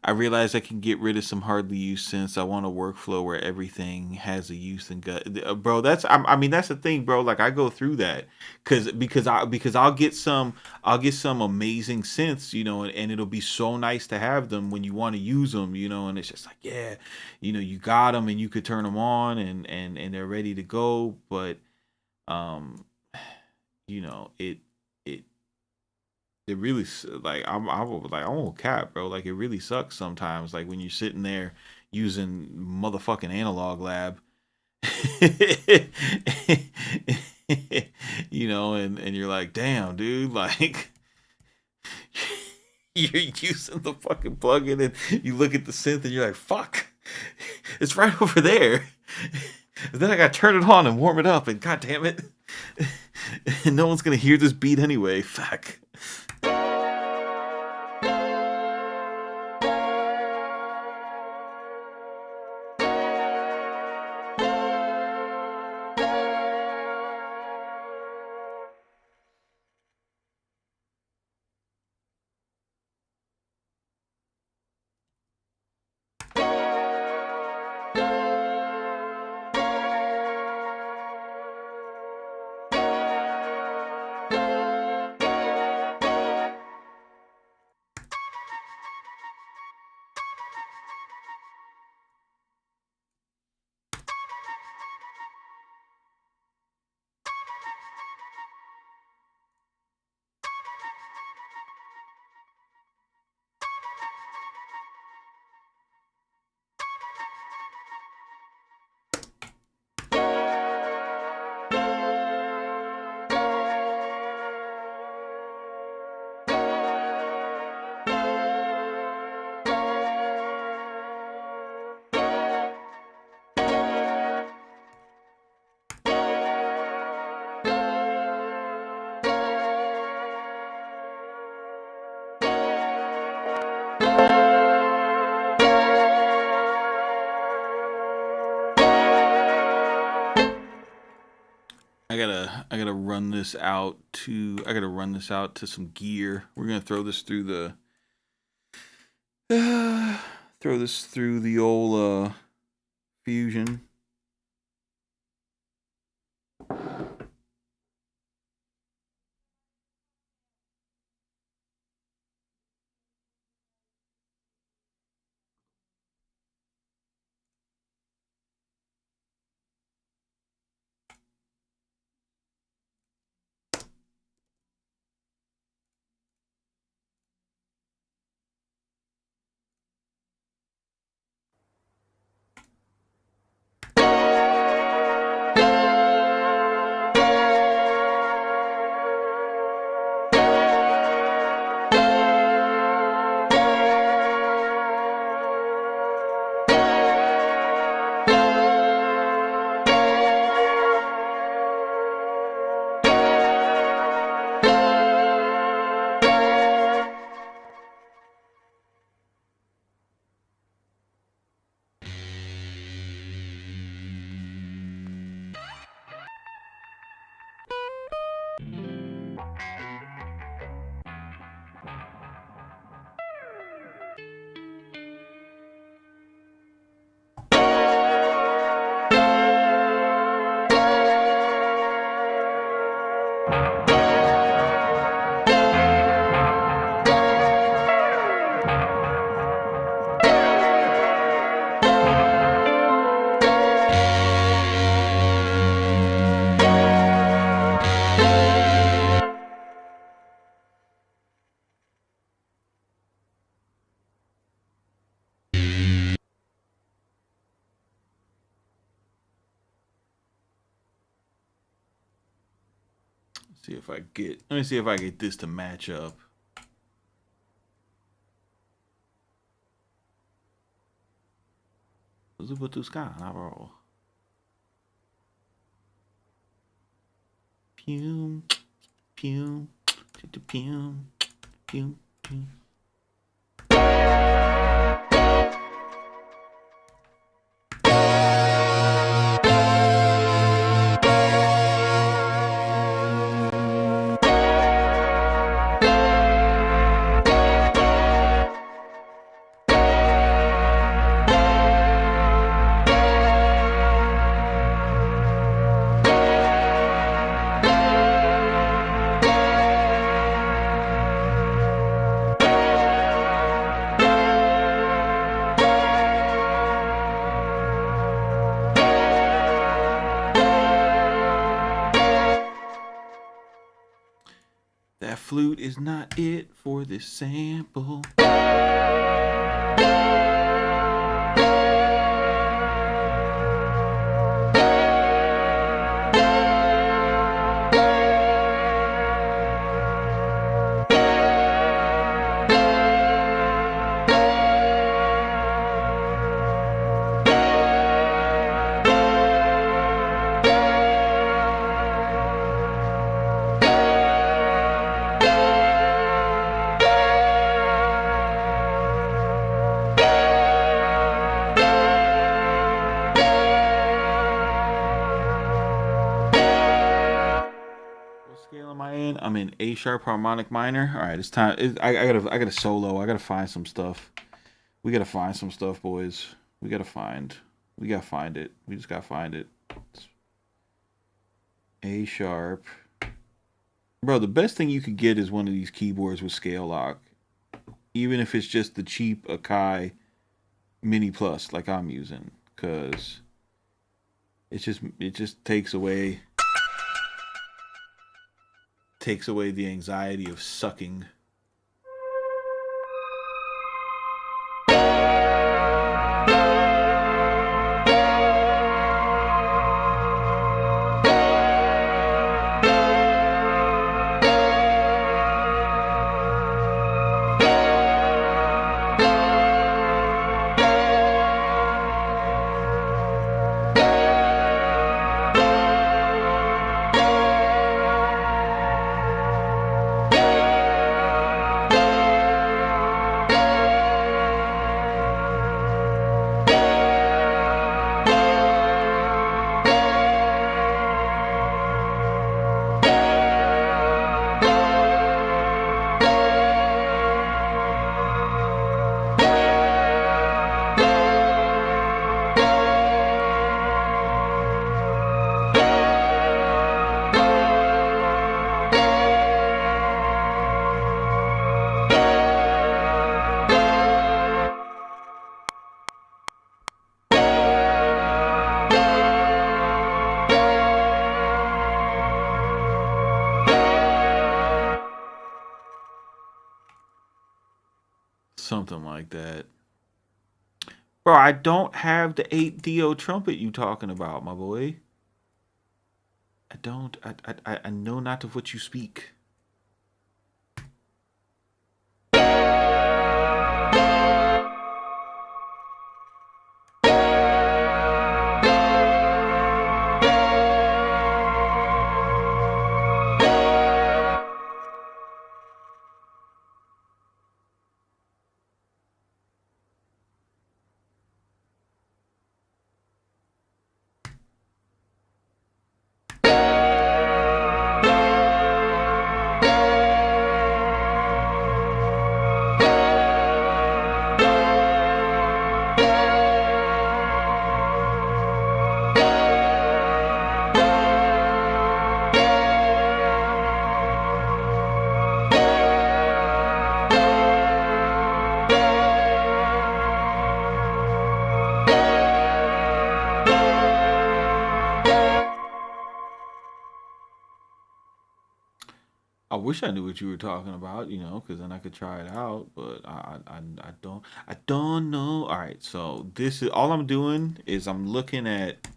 I realize I can get rid of some hardly used synths. I want a workflow where everything has a use and gut, bro. I mean, that's the thing, bro. Like, I go through that because I'll get some amazing synths, and it'll be so nice to have them when you want to use them, and it's just like, yeah, you got them and you could turn them on and they're ready to go, but um, it it it really like I won't cap, bro. Like, it really sucks sometimes. Like, when you're sitting there using motherfucking analog lab, and you're like, damn, dude, like, you're using the fucking plugin, and you look at the synth and you're like, fuck, it's right over there. And then I gotta turn it on and warm it up, and god damn it, and no one's gonna hear this beat anyway. Fuck. I gotta run this out to some gear. We're gonna throw this through the old fusion. Let me see if I get this to match up. Pum, pum, pum, pum, pum. That flute is not it for this sample. I'm in A sharp harmonic minor. All right, it's time. I gotta solo. I gotta find some stuff. We gotta find some stuff, boys. We gotta find it. We just gotta find it. A sharp. Bro, the best thing you could get is one of these keyboards with scale lock. Even if it's just the cheap Akai Mini Plus like I'm using. Cause it just takes away the anxiety of sucking. something like that. Bro, I don't have the 8 DO trumpet you talking about, my boy. I don't. I know not of what you speak. I wish I knew what you were talking about, because then I could try it out. But I don't know. All right, so this is all I'm doing is I'm looking at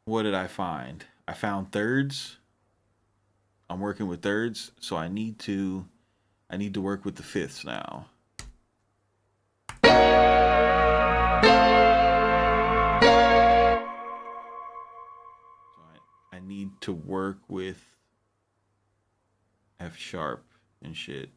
what did I find? I found thirds. I'm working with thirds, so I need to work with the fifths now. So I need to work with F sharp and shit.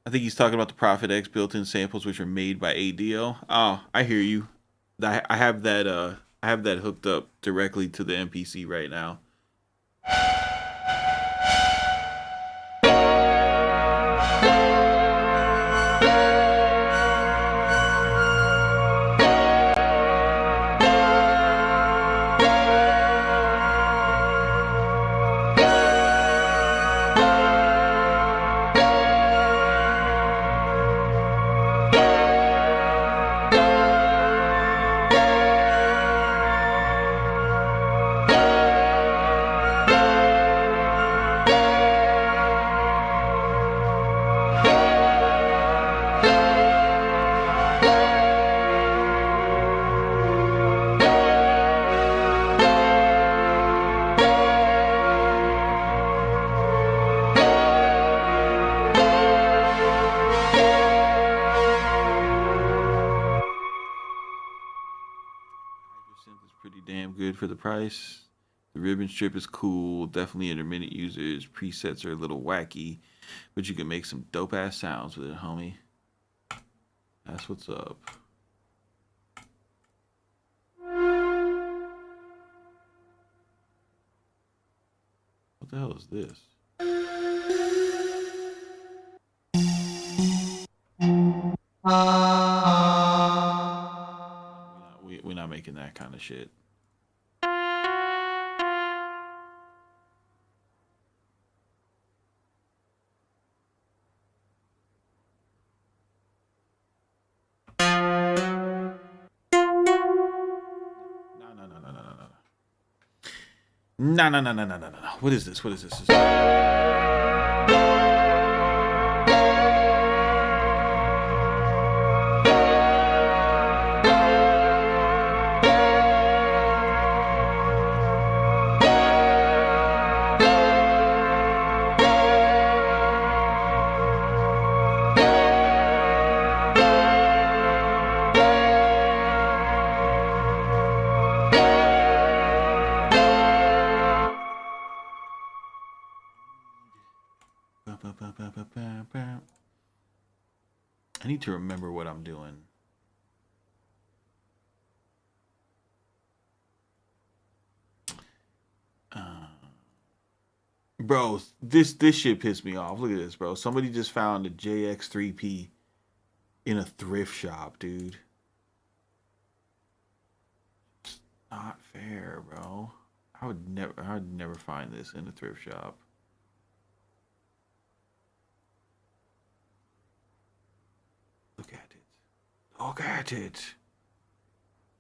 I think he's talking about the Prophet X built-in samples, which are made by ADO. Oh, I hear you. I have that. I have that hooked up directly to the MPC right now. Synth is pretty damn good for the price. The ribbon strip is cool. Definitely intermittent users. Presets are a little wacky, but you can make some dope ass sounds with it, homie. That's what's up. What the hell is this? We're not making that kind of shit. No, no, no, no, no, no, no, no. What is this? What is this? I need to remember what I'm doing. bro, this shit pissed me off. Look at this, bro. Somebody just found a JX3P in a thrift shop, dude. It's not fair, bro. I would never find this in a thrift shop. Look at it. Look at it.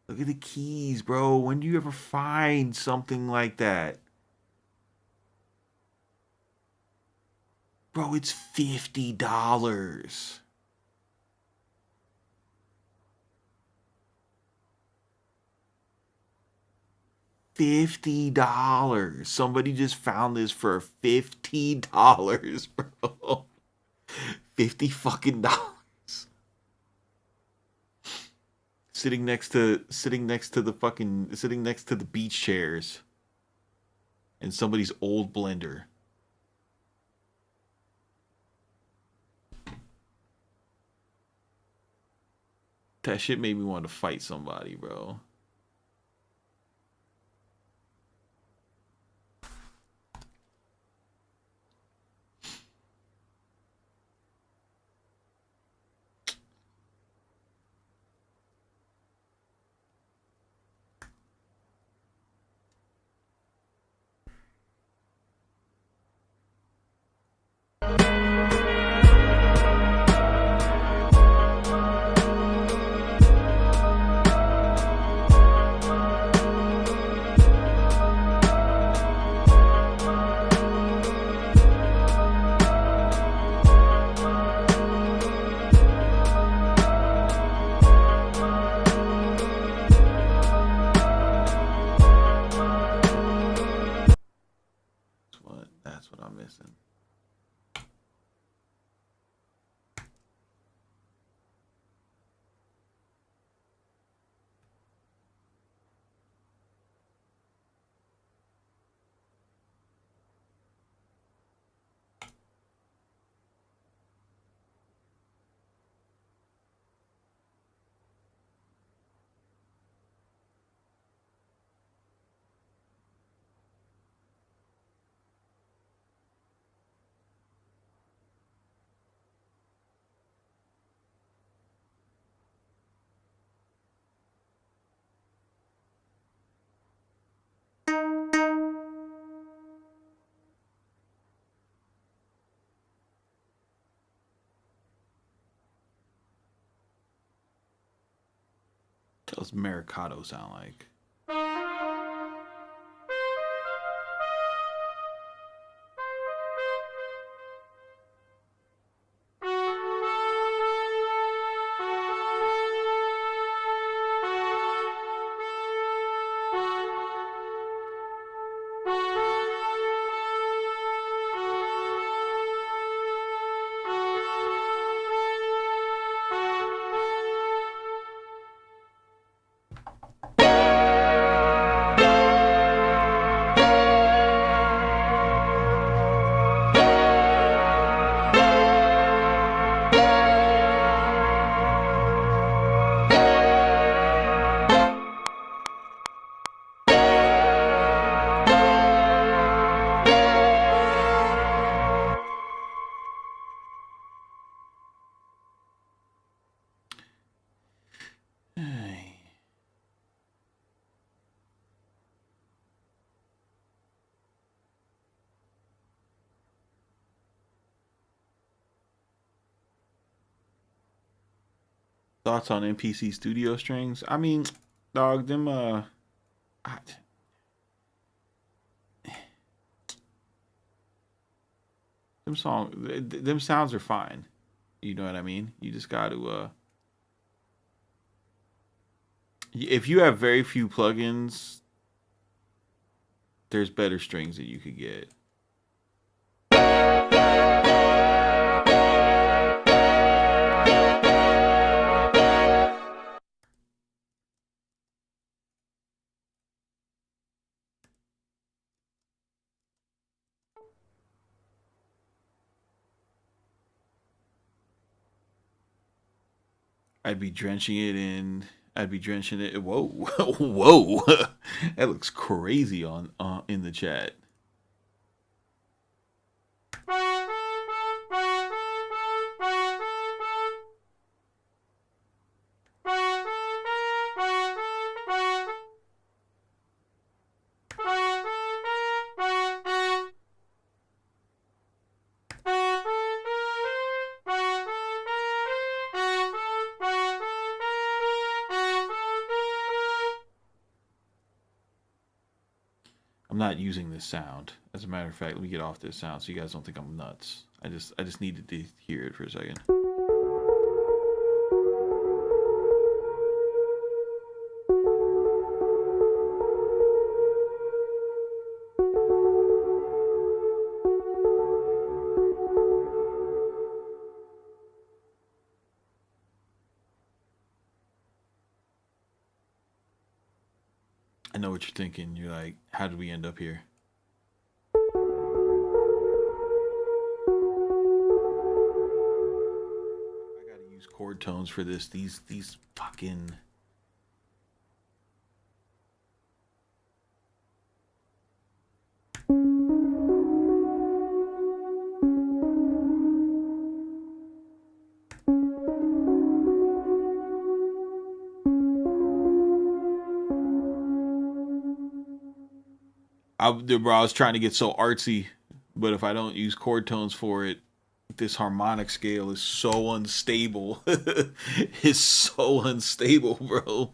Look at the keys, bro. When do you ever find something like that? Bro, it's $50. $50. Somebody just found this for $50, bro. 50 fucking dollars. Sitting next to the beach chairs in somebody's old blender. That shit made me want to fight somebody, bro. That's what I'm missing. What does Mercado sound like? Thoughts on NPC Studio strings? I mean, dog, them sounds are fine. You know what I mean? You just got to if you have very few plugins, there's better strings that you could get. I'd be drenching it in. I'd be drenching it. Whoa, whoa! That looks crazy on in the chat. I'm not using this sound. As a matter of fact, let me get off this sound so you guys don't think I'm nuts. I just needed to hear it for a second. I know what you're thinking. You're like, how did we end up here? I gotta use chord tones for this. These fucking. I was trying to get so artsy, but if I don't use chord tones for it, this harmonic scale is so unstable. It's so unstable, bro.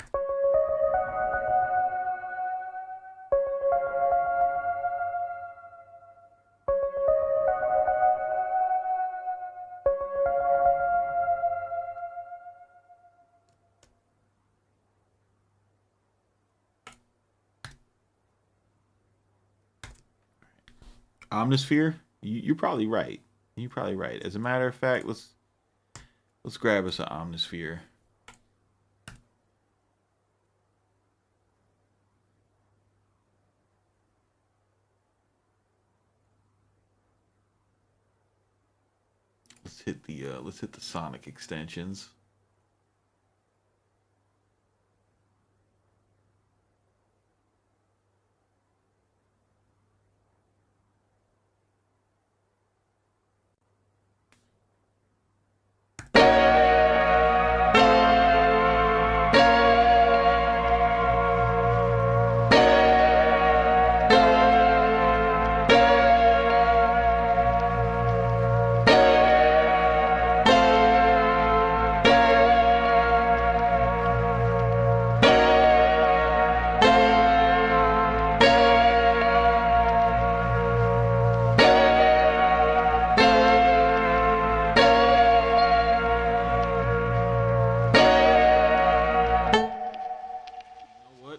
Omnisphere, you're probably right. You're probably right. As a matter of fact, let's grab us an Omnisphere. Let's hit the sonic extensions.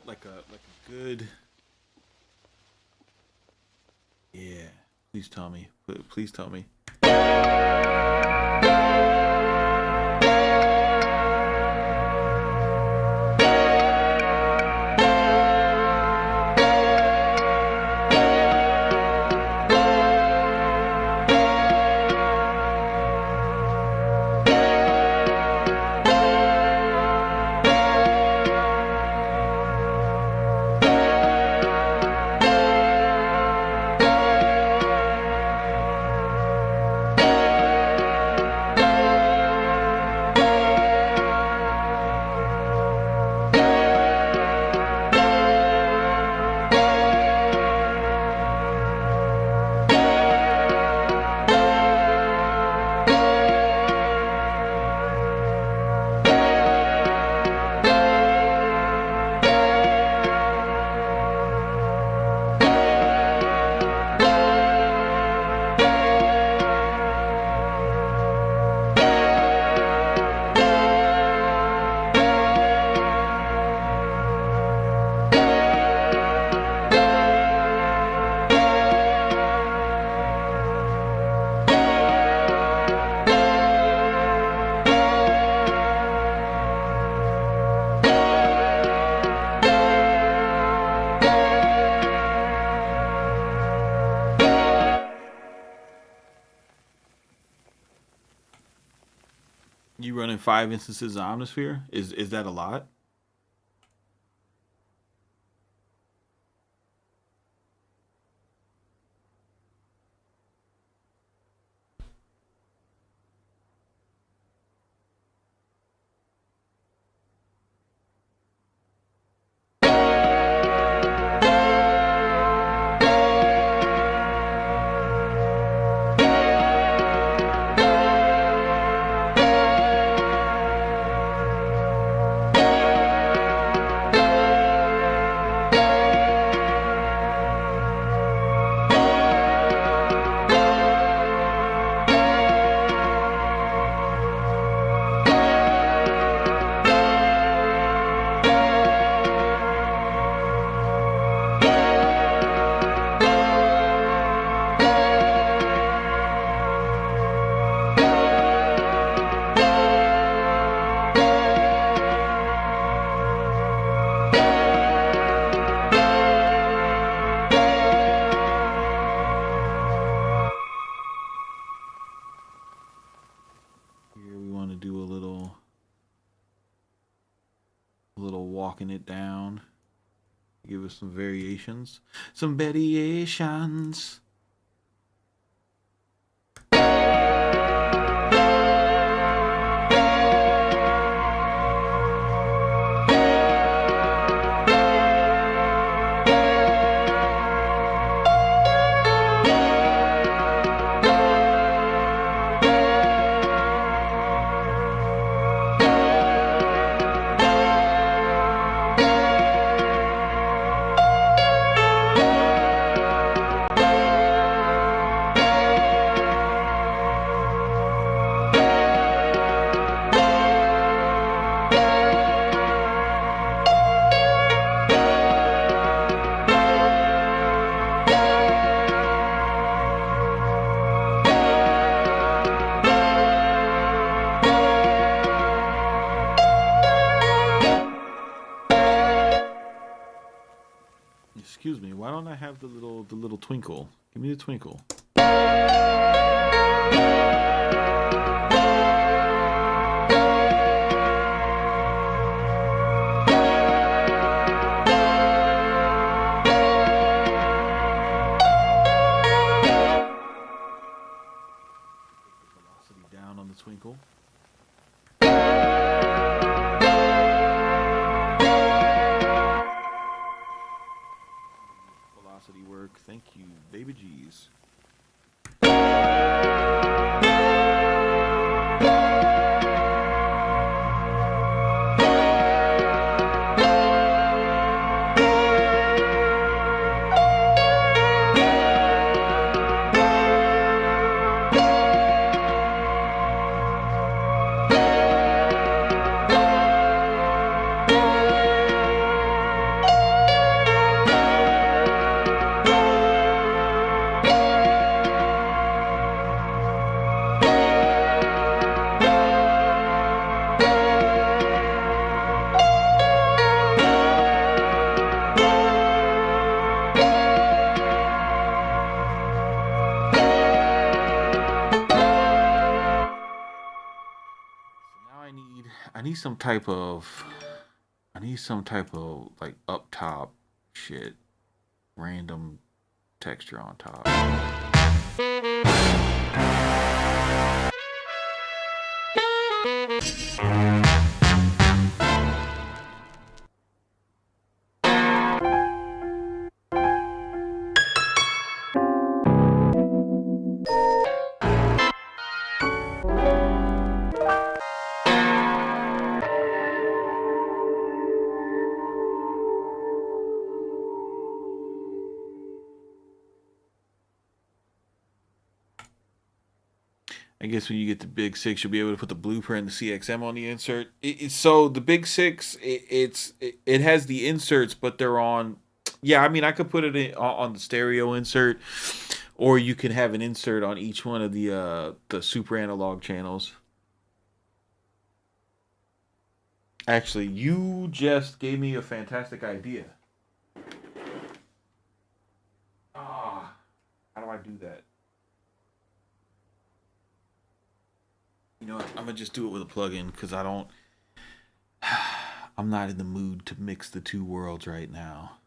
Like a good. Yeah. Please tell me. Please tell me. You running 5 instances of Omnisphere? Is that a lot? here we want to do a little walking it down. Give us some variations. Some variations. Excuse me, why don't I have the little twinkle? Give me the twinkle. Velocity down on the twinkle. Work. Thank you, baby G's. I need some type of like up top shit, random texture on top. I guess when you get the Big 6, you'll be able to put the blueprint and the CXM on the insert. So the Big 6, it has the inserts, but they're on. Yeah, I mean, I could put it on the stereo insert, or you can have an insert on each one of the super analog channels. Actually, you just gave me a fantastic idea. How do I do that? You know what? I'm gonna just do it with a plugin because I'm not in the mood to mix the two worlds right now.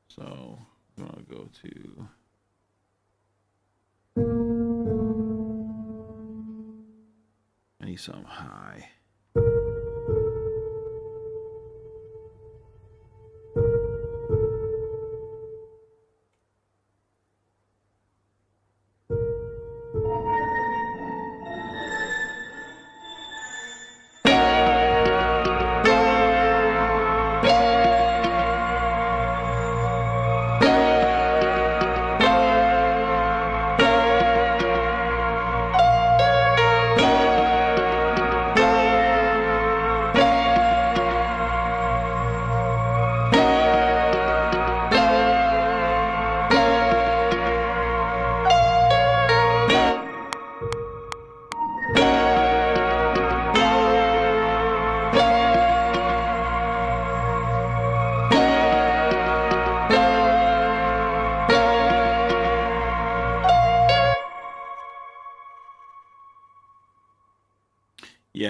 So I'm gonna go to I need something high.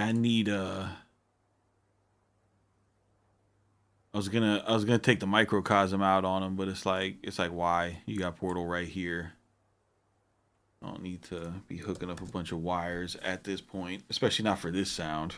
I need I was gonna take the microcosm out on him, but it's like why? You got Portal right here. I don't need to be hooking up a bunch of wires at this point, especially not for this sound.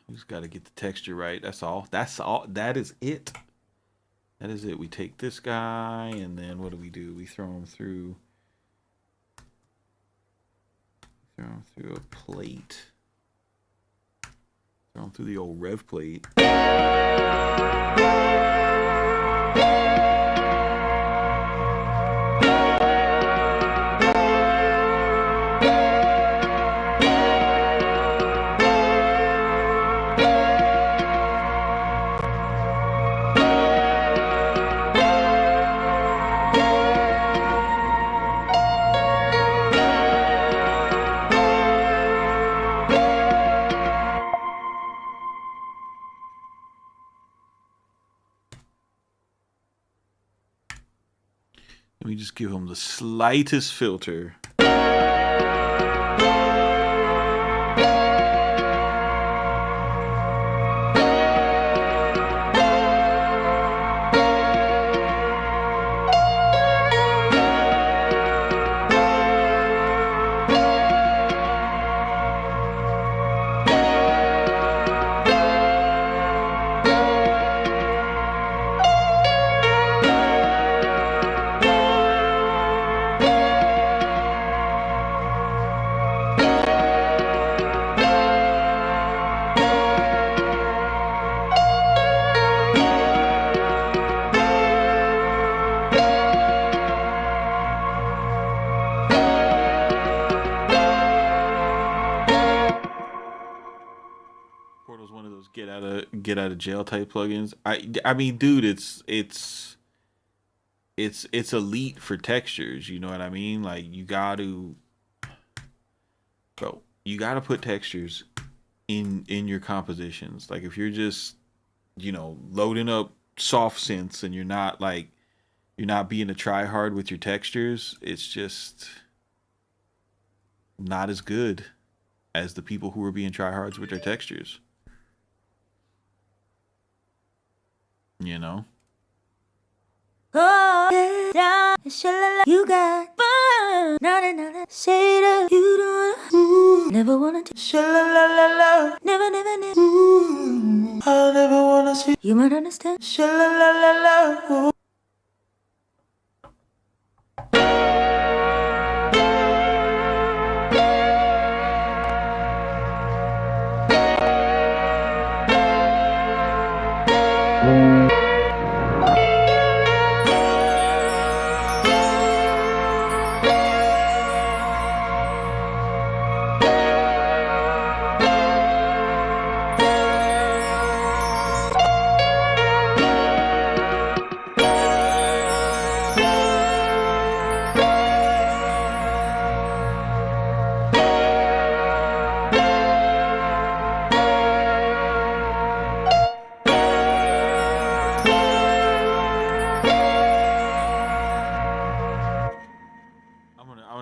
You just gotta get the texture right. That's all. That's all. That is it. That is it. We take this guy, and then what do? We throw him through a plate. Throw him through the old rev plate. Let me just give him the slightest filter. Get out of jail type plugins. I mean, dude, it's elite for textures. You know what I mean? Like you got to put textures in your compositions. Like if you're just loading up soft synths and you're not being a try hard with your textures, it's just not as good as the people who are being try hards with their textures. You know? Oh, yeah, you got fun. Say that you don't never wanna never, never, never. I'll never wanna see. You might understand.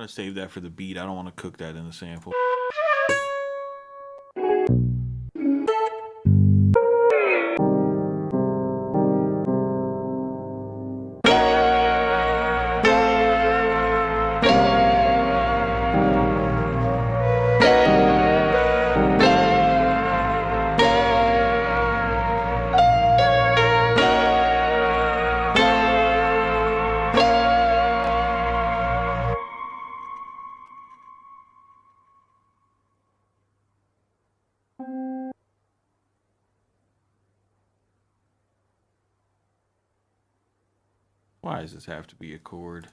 Save that for the beat. I don't want to cook that in the sample. Why does this have to be a chord?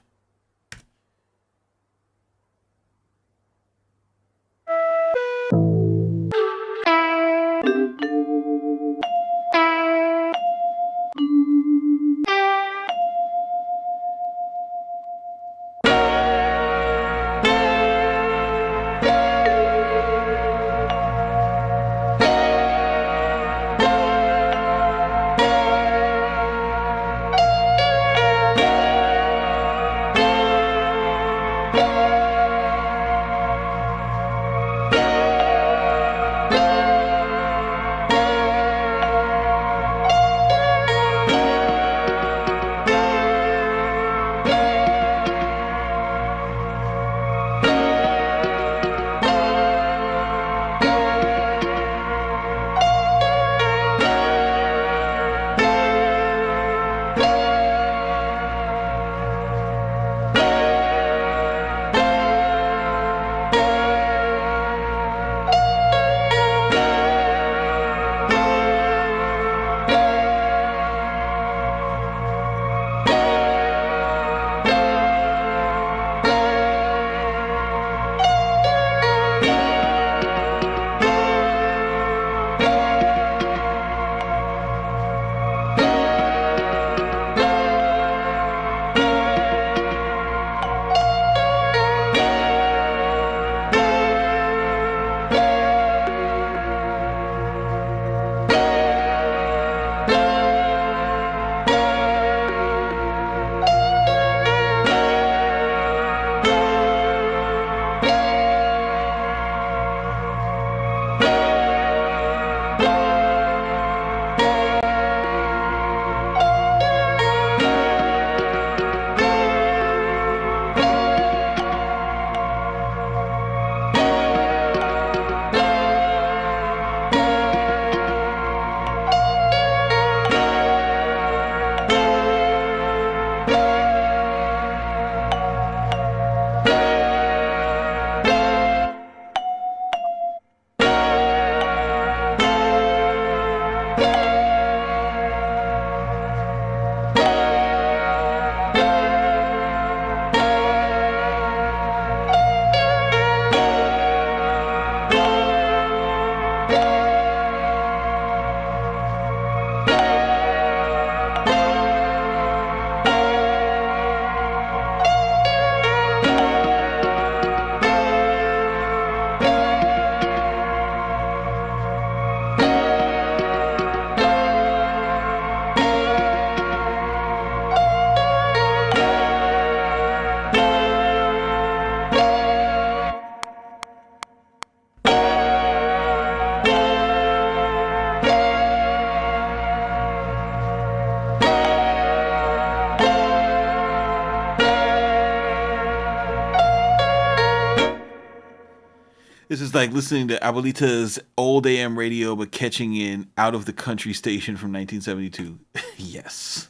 This is like listening to Abuelita's old AM radio, but catching an out of the country station from 1972. Yes,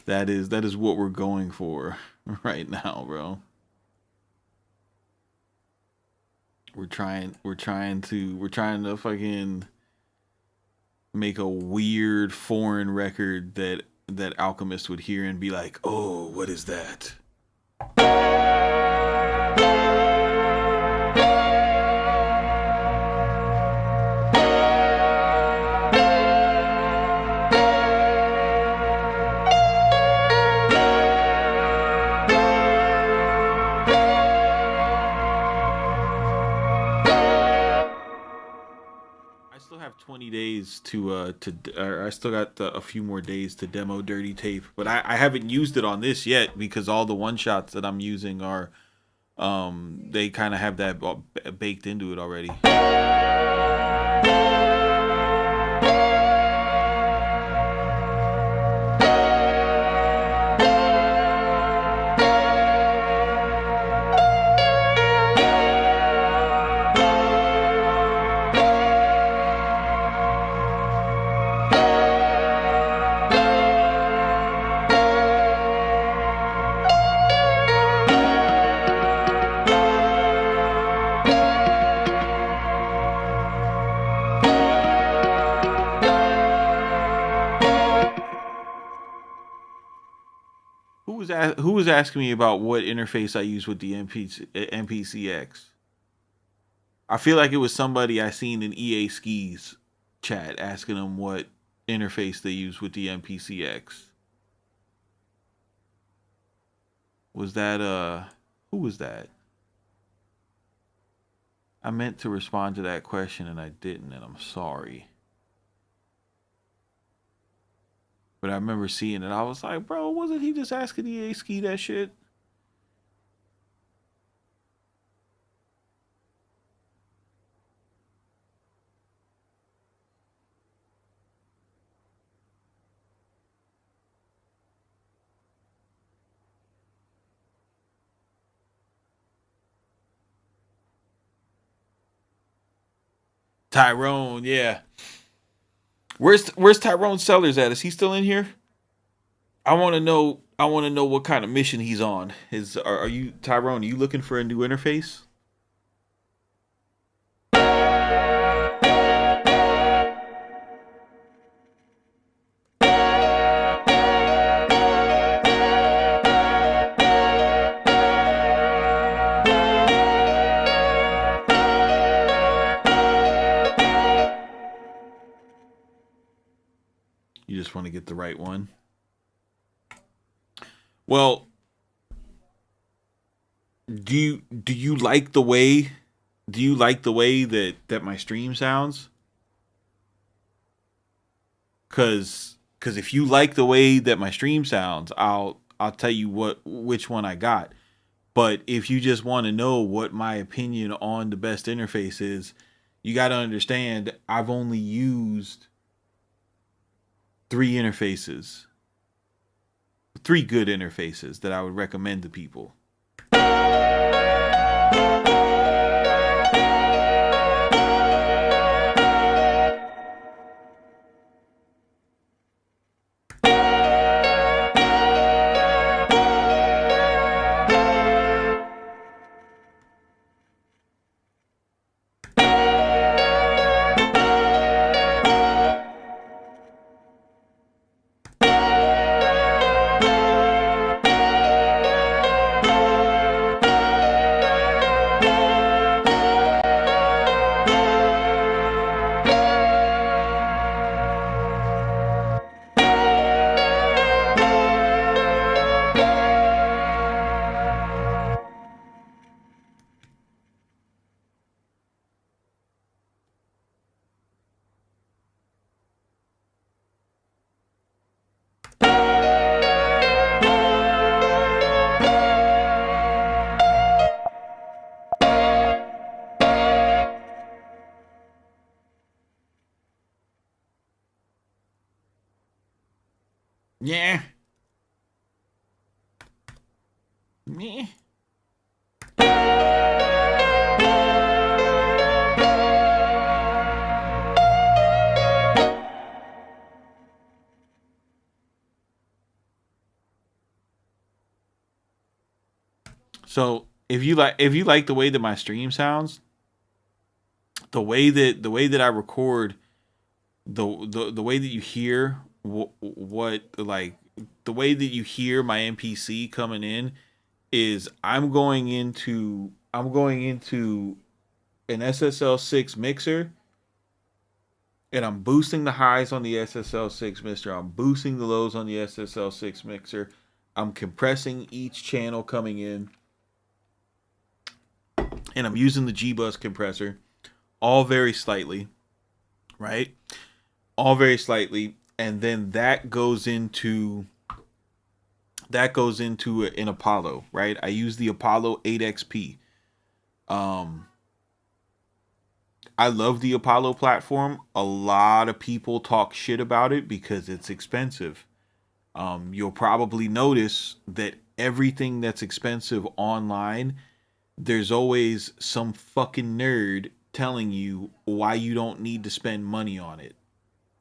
that is what we're going for right now, bro. We're trying to fucking make a weird foreign record that Alchemist would hear and be like, "Oh, what is that?" I still have 20 days or I still got a few more days to demo Dirty Tape, but I haven't used it on this yet because all the one shots that I'm using are they kind of have that baked into it already. Who was asking me about what interface I use with the MPCX? I feel like it was somebody I seen in EA Skis chat asking them what interface they use with the MPCX. Was that who was that? I meant to respond to that question and I didn't, and I'm sorry. But I remember seeing it. I was like, bro, wasn't he just asking EA Ski that shit? Tyrone, yeah. Where's Tyrone Sellers at? Is he still in here? I want to know. I want to know what kind of mission he's on. Are you Tyrone? Are you looking for a new interface? You just want to get the right one. Well, do you like the way that my stream sounds? Cause if you like the way that my stream sounds, I'll tell you which one I got. But if you just want to know what my opinion on the best interface is, you got to understand I've only used three interfaces, three good interfaces that I would recommend to people. Yeah. Me. So if you like the way that my stream sounds, the way that I record, the way that you hear what like the way that you hear my MPC coming in is I'm going into an SSL6 mixer, and I'm boosting the highs on the SSL6 mixer. I'm boosting the lows on the SSL6 mixer. I'm compressing each channel coming in, and I'm using the G-Bus compressor, all very slightly, right? All very slightly, and then that goes into an Apollo, right? I use the Apollo 8XP. Um, I love the Apollo platform. A lot of people talk shit about it because it's expensive. You'll probably notice that everything that's expensive online, there's always some fucking nerd telling you why you don't need to spend money on it.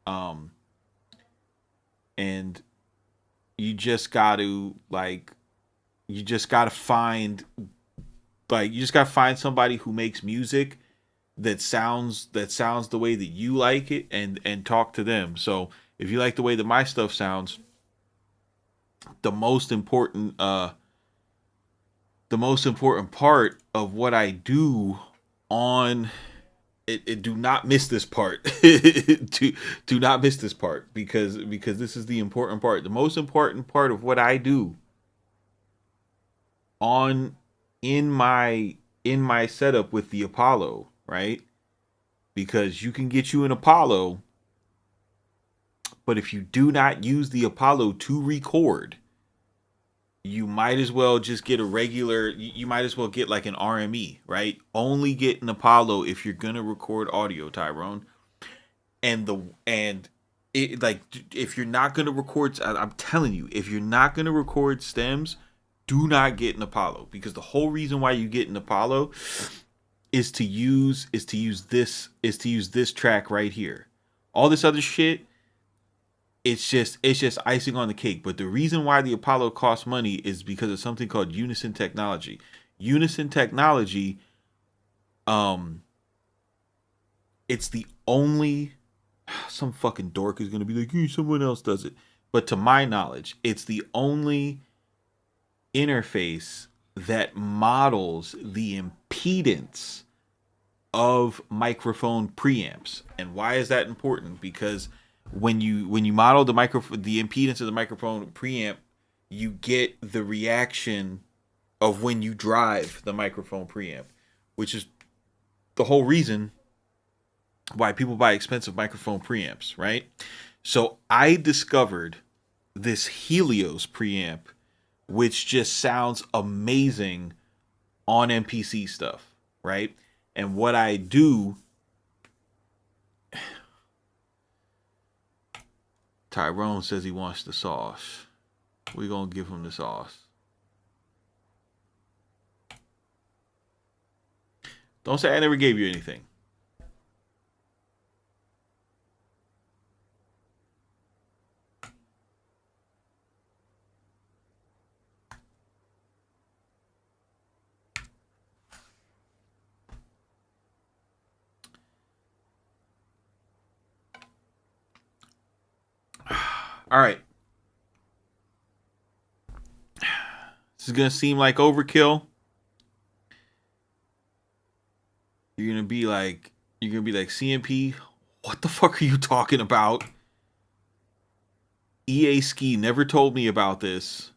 Um, and you just got to like, you just got to find you just got to find somebody who makes music that sounds the way that you like it, and talk to them. So if you like the way that my stuff sounds, the most important part of what I do on it, do not miss this part. Do not miss this part, because this is the important part. The most important part of what I do on in my setup with the Apollo, right? Because you can get you an Apollo, but if you do not use the Apollo to record, you might as well just get a regular, you might as well get like an RME, right? Only get an Apollo if you're going to record audio, Tyrone. And it, like, if you're not going to record, I'm telling you, if you're not going to record stems, do not get an Apollo, because the whole reason why you get an Apollo is to use this track right here. All this other shit, it's just icing on the cake. But the reason why the Apollo costs money is because of something called unison technology. Unison technology, um, it's the only, some fucking dork is gonna be like, hey, someone else does it. But to my knowledge, it's the only interface that models the impedance of microphone preamps. And why is that important? Because when you model the impedance of the microphone preamp, you get the reaction of when you drive the microphone preamp, which is the whole reason why people buy expensive microphone preamps, right? So I discovered this Helios preamp, which just sounds amazing on MPC stuff, right? And what I do, Tyrone says he wants the sauce. We're going to give him the sauce. Don't say I never gave you anything. All right. This is going to seem like overkill. You're going to be like, CMP, what the fuck are you talking about? EA Ski never told me about this.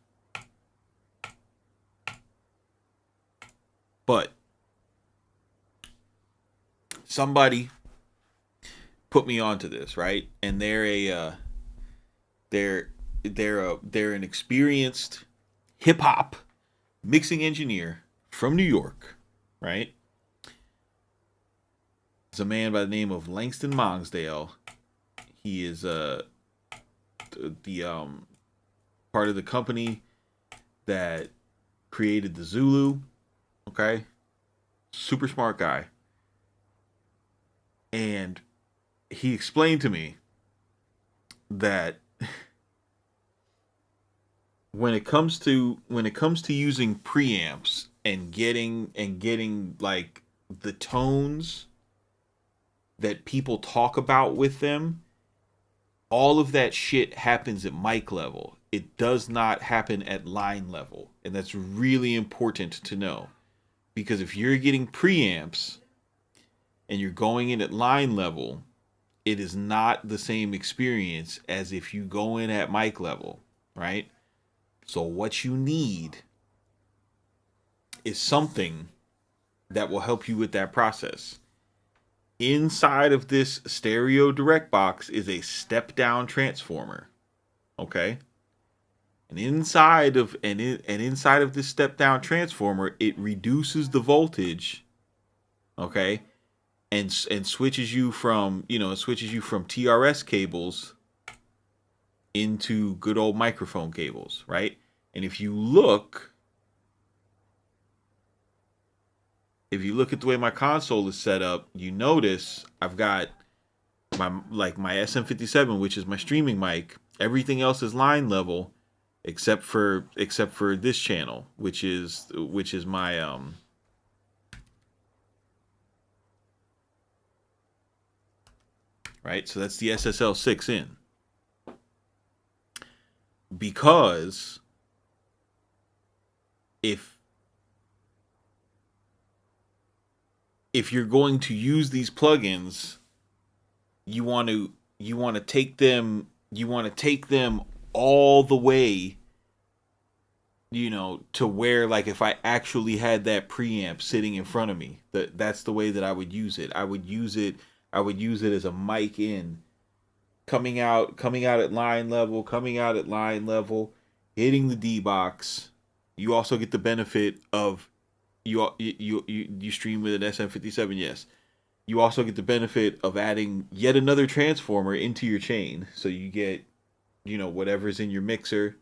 But somebody put me onto this, right? And they're an experienced hip hop mixing engineer from New York, right? It's a man by the name of Langston Mongsdale. He is the part of the company that created the Zulu. Okay, super smart guy, and he explained to me that when it comes to using preamps and getting like the tones that people talk about with them, all of that shit happens at mic level. It does not happen at line level. And that's really important to know. Because if you're getting preamps and you're going in at line level, it is not the same experience as if you go in at mic level, right? So what you need is something that will help you with that process. Inside of this stereo direct box is a step down transformer. Okay? And inside of this step down transformer, it reduces the voltage, okay? And switches you from, TRS cables into good old microphone cables, right? And if you look at the way my console is set up, you notice I've got my SM57, which is my streaming mic. Everything else is line level, except for this channel, which is my right. So that's the SSL 6 in, because if you're going to use these plugins, you want to take them all the way, to where, like, if I actually had that preamp sitting in front of me, that's the way that I would use it. I would use it as a mic in, coming out at line level, hitting the D box. You also get the benefit of you stream with an SM57, yes. You also get the benefit of adding yet another transformer into your chain. So you get, whatever's in your mixer,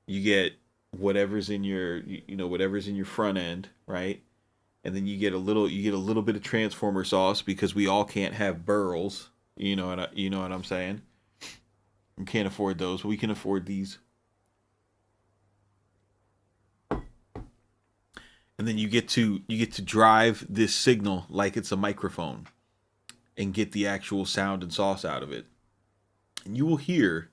you get whatever's in your front end, right? And then you get a little bit of transformer sauce, because we all can't have burls. You know what I'm saying? We can't afford those, but we can afford these. And then you get to drive this signal like it's a microphone and get the actual sound and sauce out of it. And you will hear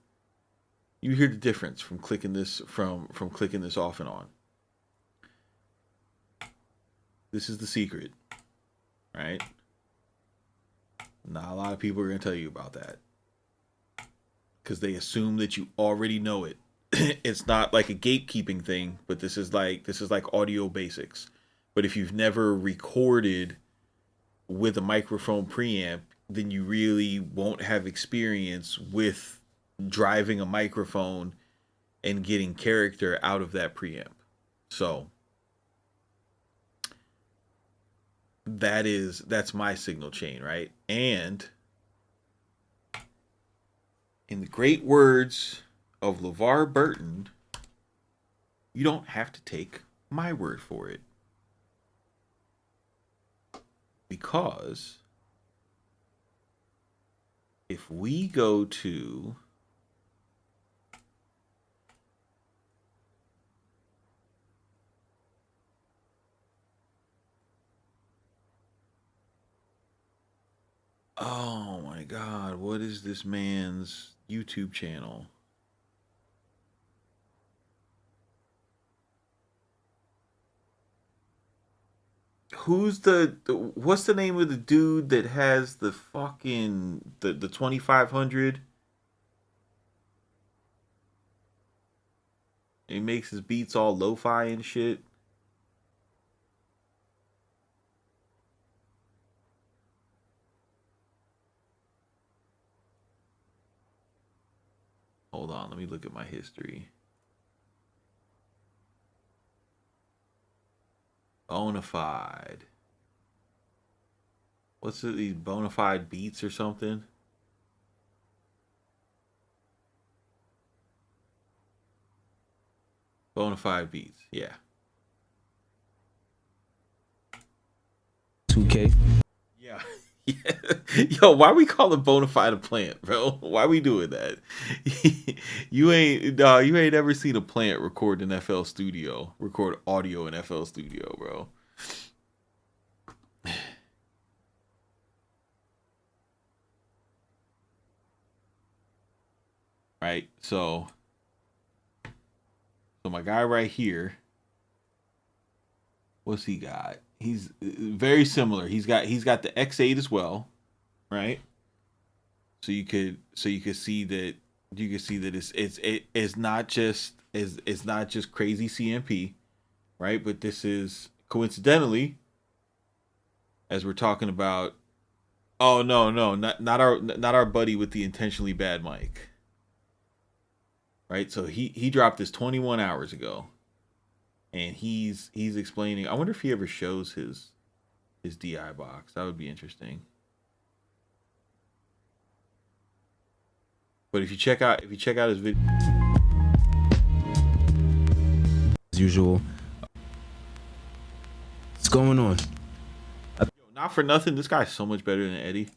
the difference from clicking this off and on. This is the secret, right? Not a lot of people are going to tell you about that, because they assume that you already know it. It's not like a gatekeeping thing, but this is like audio basics. But if you've never recorded with a microphone preamp, then you really won't have experience with driving a microphone and getting character out of that preamp. So that's my signal chain, right? And in the great words of LeVar Burton, you don't have to take my word for it. Because if we go to oh my God, what is this man's YouTube channel? What's the name of the dude that has the fucking the 2500? He makes his beats all lo-fi and shit. Hold on, let me look at my history. Bonafide. What's it? These Bonafide beats or something? Bonafide beats, yeah. 2K. Yeah. Yeah. Yo, why we call it bona fide a plant, bro? Why we doing that? You ain't ever seen a plant record in FL Studio, record audio in FL Studio, bro. Right? So my guy right here, what's he got? He's very similar. He's got the X8 as well, right? So you could see that it's not just crazy CMP, right? But this is coincidentally, as we're talking about, oh no, not our buddy with the intentionally bad mic, right? So he dropped this 21 hours ago, and he's explaining. I wonder if he ever shows his DI box. That would be interesting. But if you check out his video, as usual. What's going on? not for nothing, this guy's so much better than Eddie.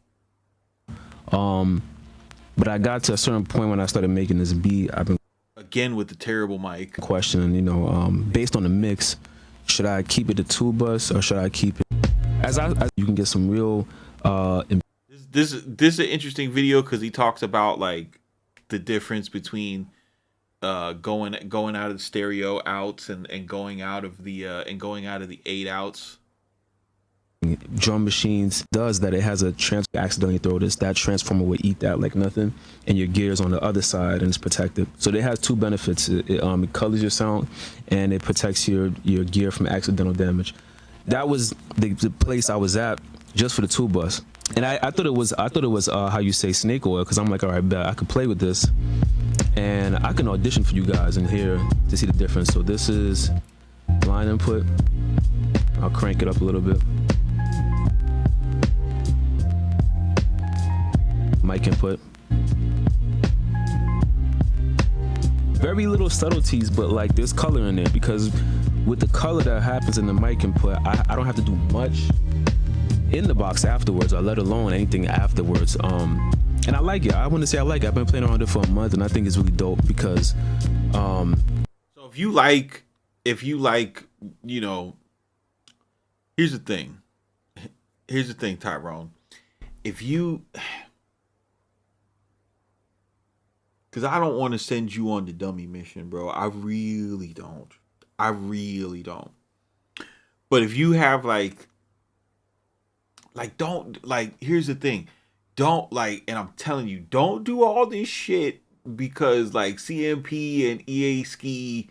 But I got to a certain point when I started making this beat. I've been Again with the terrible mic. questioning, based on the mix, should I keep it a 2-bus or should I keep it as you can get some real This is an interesting video because he talks about like the difference between going out of the stereo outs and going out of the 8 outs. drum machines does that. It has a accidentally throw this, that transformer would eat that like nothing, and your gear's on the other side and it's protected. So it has two benefits. It colors your sound and it protects your gear from accidental damage. That was the place I was at just for the 2-bus, and I thought it was how you say snake oil, because I'm like, all right, bet I could play with this and I can audition for you guys in here to see the difference. So this is line input. I'll crank it up a little bit. Mic input. Very little subtleties, but like there's color in there, because with the color that happens in the mic input, I don't have to do much in the box afterwards, or let alone anything afterwards. And I like it. I want to say I like it. I've been playing around it for a month, and I think it's really dope because so if you like, here's the thing, Tyrone. If you, because I don't want to send you on the dummy mission, bro. I really don't. But if you have don't, here's the thing, don't, and I'm telling you, don't do all this shit because CMP and EA Ski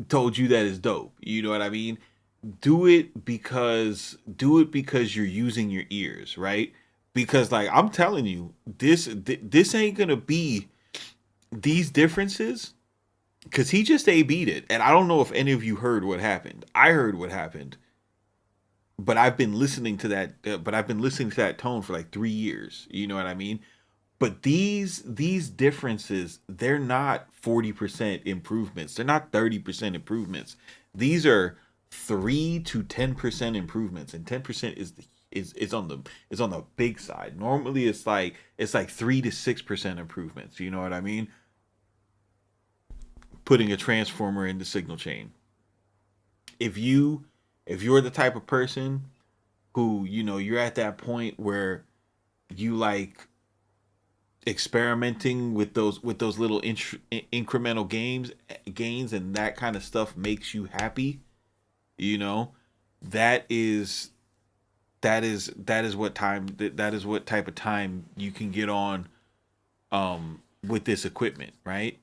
told you that is dope. You know what I mean? Do it because you're using your ears, right? Because I'm telling you, this ain't gonna be these differences, because he just A-B'd it, and I don't know if any of you heard what happened. I heard what happened, but I've been listening to that. Tone for 3 years. You know what I mean? But these differences, they're not 40% improvements. They're not 30% improvements. These are 3 to 10% improvements, and 10% is on the big side. Normally, it's like 3 to 6% improvements. You know what I mean? Putting a transformer in the signal chain. If you're the type of person who, you're at that point where you like experimenting with those little incremental gains, and that kind of stuff makes you happy, that is what type of time you can get on with this equipment, right?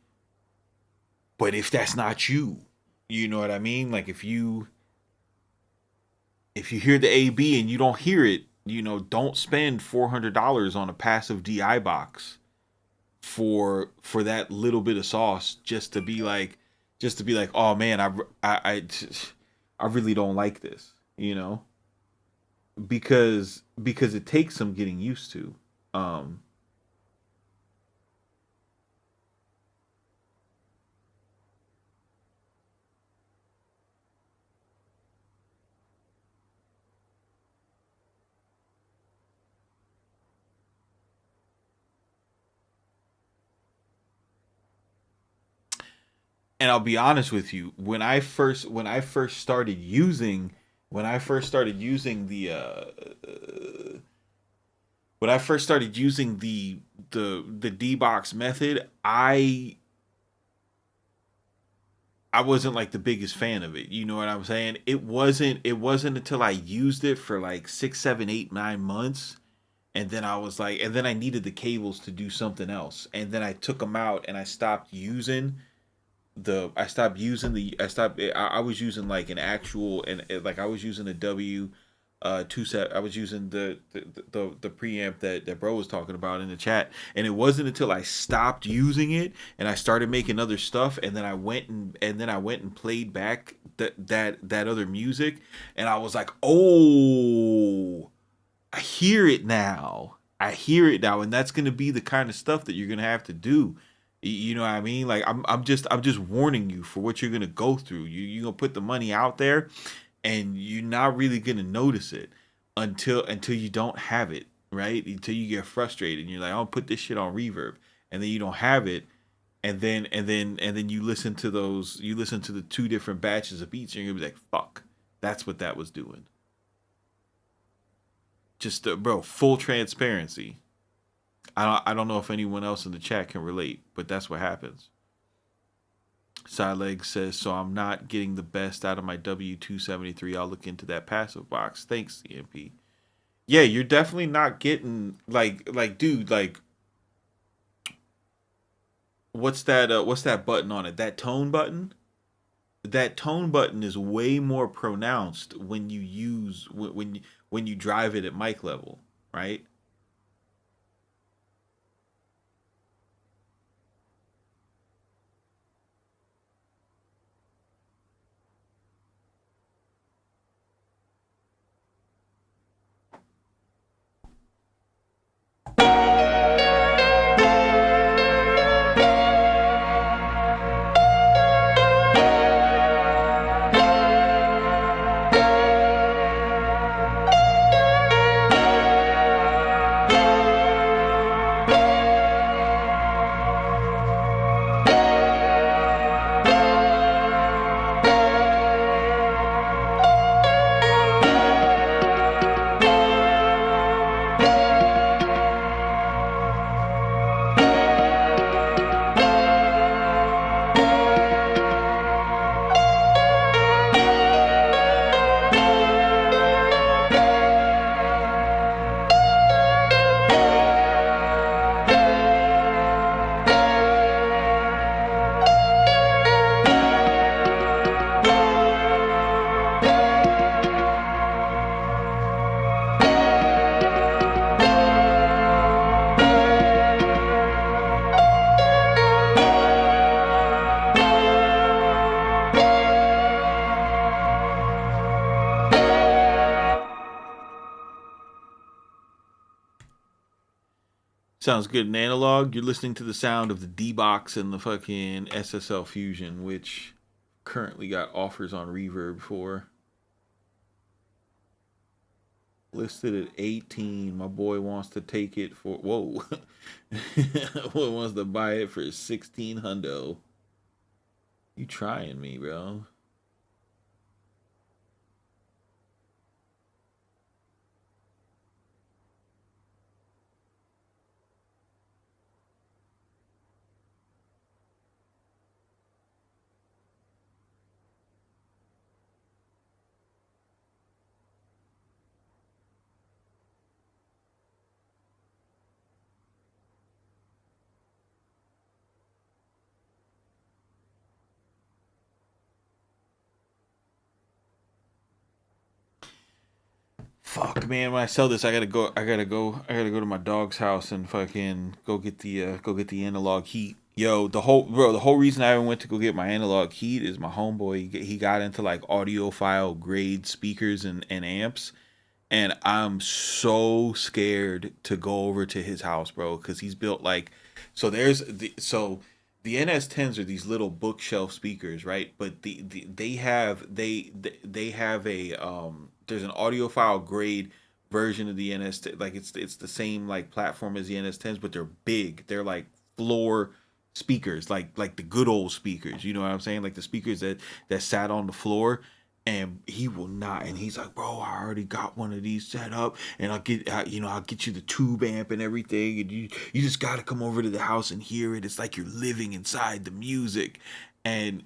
But if that's not you, you know what I mean? If you hear the AB and you don't hear it, don't spend $400 on a passive DI box for that little bit of sauce just to be like, oh man, I really don't like this, because it takes some getting used to. And I'll be honest with you, when I first started using the when I first started using the D box method, I wasn't like the biggest fan of it. You know what I'm saying? It wasn't until I used it for like 6, 7, 8, 9 months, and then I was like, and then I needed the cables to do something else, and then I took them out and I stopped. I was using like an actual, and like I was using a W two set. I was using the preamp that bro was talking about in the chat, and it wasn't until I stopped using it and I started making other stuff, and then I went and played back that other music, and I was like, oh, I hear it now. I hear it now, and that's gonna be the kind of stuff that you're gonna have to do. You know what I mean? Like I'm just warning you for what you're gonna go through. You're gonna put the money out there, and you're not really gonna notice it until you don't have it, right? Until you get frustrated and you're like, I'll put this shit on reverb, and then you don't have it, and then you listen to the two different batches of beats, and you're gonna be like, fuck, that's what that was doing. Just bro, full transparency. I don't know if anyone else in the chat can relate, but that's what happens. Sideleg says, so I'm not getting the best out of my W273. I'll look into that passive box. Thanks, CMP. Yeah, you're definitely not getting like dude, like what's that button on it? That tone button? That tone button is way more pronounced when you use when you drive it at mic level, right? Sounds good in analog. You're listening to the sound of the D box and the fucking SSL Fusion, which currently got offers on Reverb for. Listed at 18. My boy wants to take it for whoa. Boy wants to buy it for 16 hundo. You trying me, bro? Fuck, man. When I sell this, I gotta go. I gotta go to my dog's house and fucking go get the analog heat. Yo, the whole reason I even went to go get my analog heat is my homeboy. He got into like audiophile grade speakers and amps, and I'm so scared to go over to his house, bro, because he's built like the NS10s are these little bookshelf speakers, right? But they have a there's an audiophile grade version of the NS, like it's the same like platform as the NS10s, but they're big. They're like floor speakers, like the good old speakers. You know what I'm saying? Like the speakers that sat on the floor. And he will not. And he's like, bro, I already got one of these set up, and I'll get you the tube amp and everything, and you just gotta come over to the house and hear it. It's like you're living inside the music. And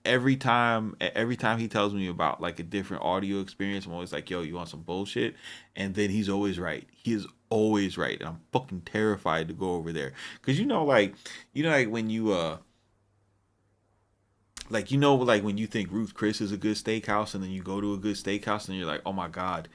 every time he tells me about like a different audio experience, I'm always like, yo, you want some bullshit? And then he's always right. He is always right, and I'm fucking terrified to go over there because like when you like when you think Ruth Chris is a good steakhouse, and then you go to a good steakhouse and you're like, oh my god,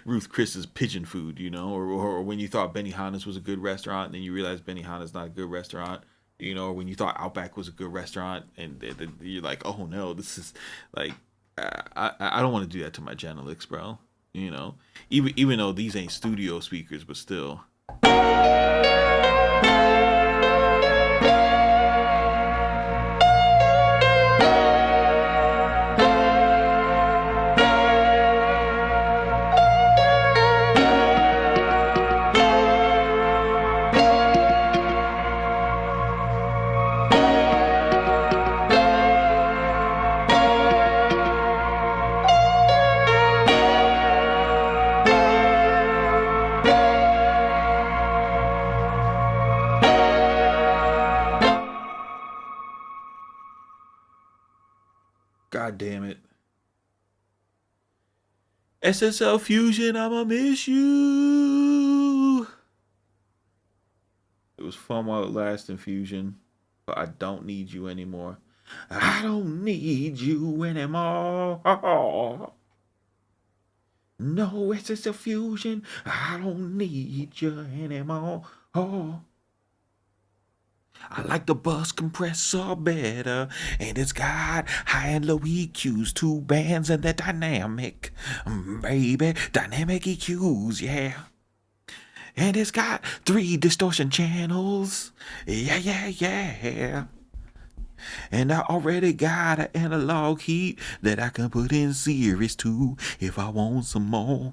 Ruth Chris is pigeon food, or when you thought Benihana's was a good restaurant, and then you realize Benihana's not a good restaurant, or when you thought Outback was a good restaurant, and you're like, oh no, this is like, I don't want to do that to my Genelix, bro. Even though these ain't studio speakers, but still. God damn it. SSL Fusion, I'ma miss you. It was fun while it lasted, Fusion, but I don't need you anymore. I don't need you anymore. No, SSL Fusion, I don't need you anymore. I like the bus compressor better, and it's got high and low EQs, two bands, and they're dynamic, baby, dynamic EQs, yeah. And it's got 3 distortion channels, yeah. And I already got an analog heat that I can put in series too if I want some more.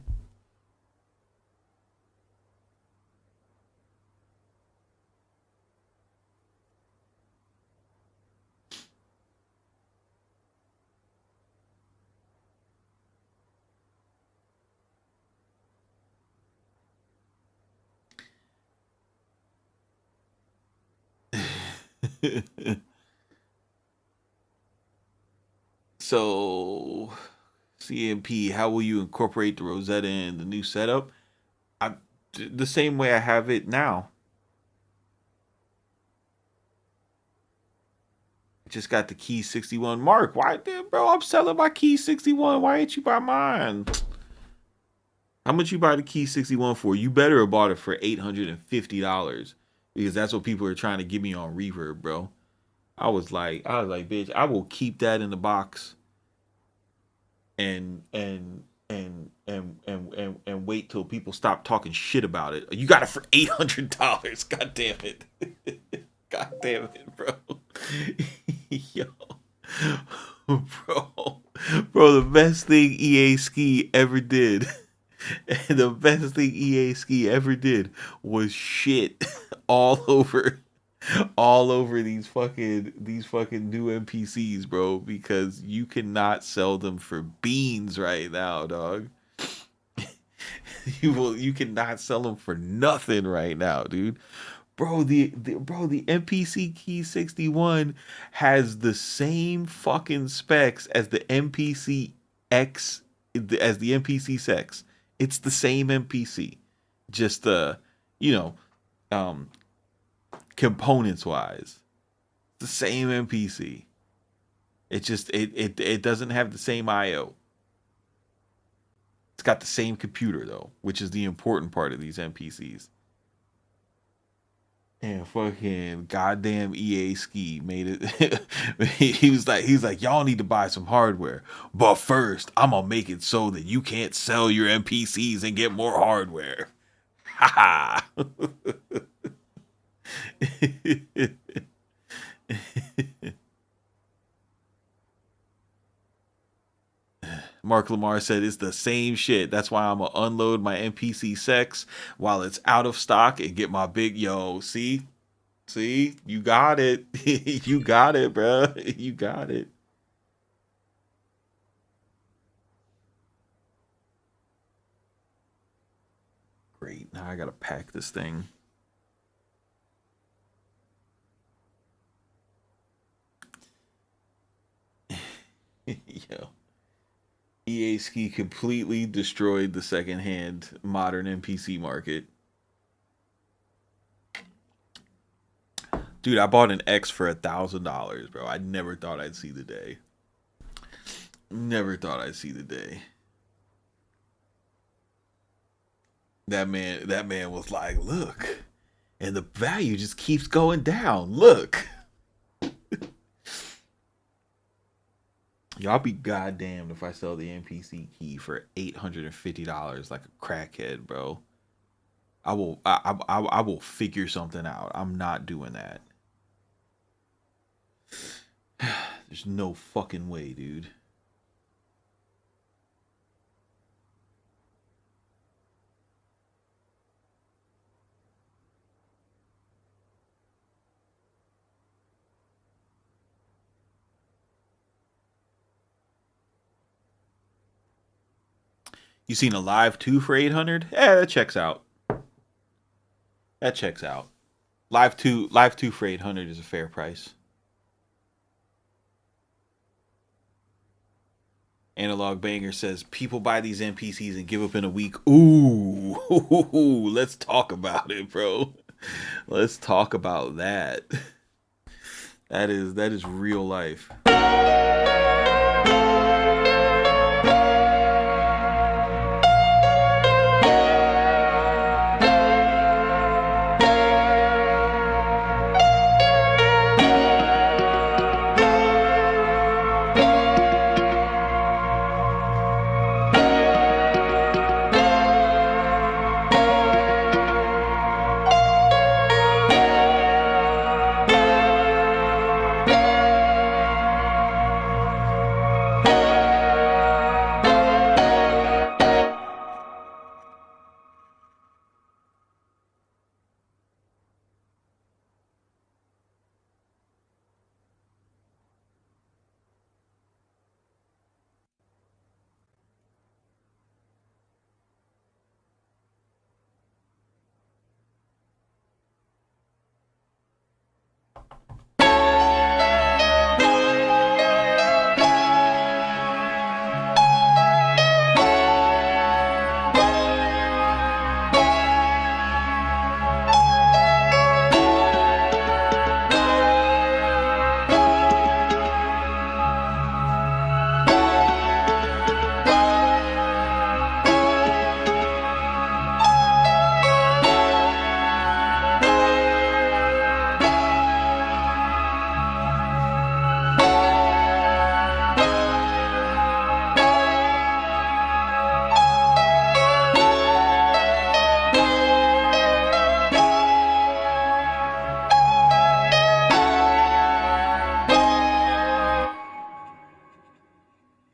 So, CMP, how will you incorporate the Rosetta in the new setup? The same way I have it now. Just got the Key 61. Mark, why, bro? I'm selling my Key 61. Why ain't you buy mine? How much you buy the Key 61 for? You better have bought it for $850 because that's what people are trying to give me on Reverb, bro. I was like, bitch, I will keep that in the box and wait till people stop talking shit about it. You got it for $800. God damn it. God damn it, bro. Yo. Bro, the best thing EA Ski ever did. The best thing EA Ski ever did was shit all over these fucking new NPCs, bro, because you cannot sell them for beans right now, dog. You cannot sell them for nothing right now, dude. Bro, the NPC Key 61 has the same fucking specs as the NPC X, as the NPC Sex. It's the same NPC, just you know, um, components wise, the same NPC. It doesn't have the same IO. It's got the same computer though, which is the important part of these NPCs. And fucking goddamn EA Ski made it. he's like, y'all need to buy some hardware, but first I'm gonna make it so that you can't sell your NPCs and get more hardware. Ha ha. Mark Lamar said it's the same shit. That's why I'm gonna unload my NPC Sex while it's out of stock and get my big yo. See, See, you got it. You got it, bro. You got it. Great. Now I gotta pack this thing. Yo. EA Ski completely destroyed the secondhand modern NPC market. Dude, I bought an X for $1,000, bro. I never thought I'd see the day. Never thought I'd see the day. That man was like, look. And the value just keeps going down. Look. Y'all be goddamned if I sell the NPC key for $850 like a crackhead, bro. I will figure something out. I'm not doing that. There's no fucking way, dude. You seen a live 2 for 800? Yeah, that checks out. That checks out. Live 2 for 800 is a fair price. Analog Banger says people buy these NPCs and give up in a week. Ooh, let's talk about it, bro. Let's talk about that. That is real life.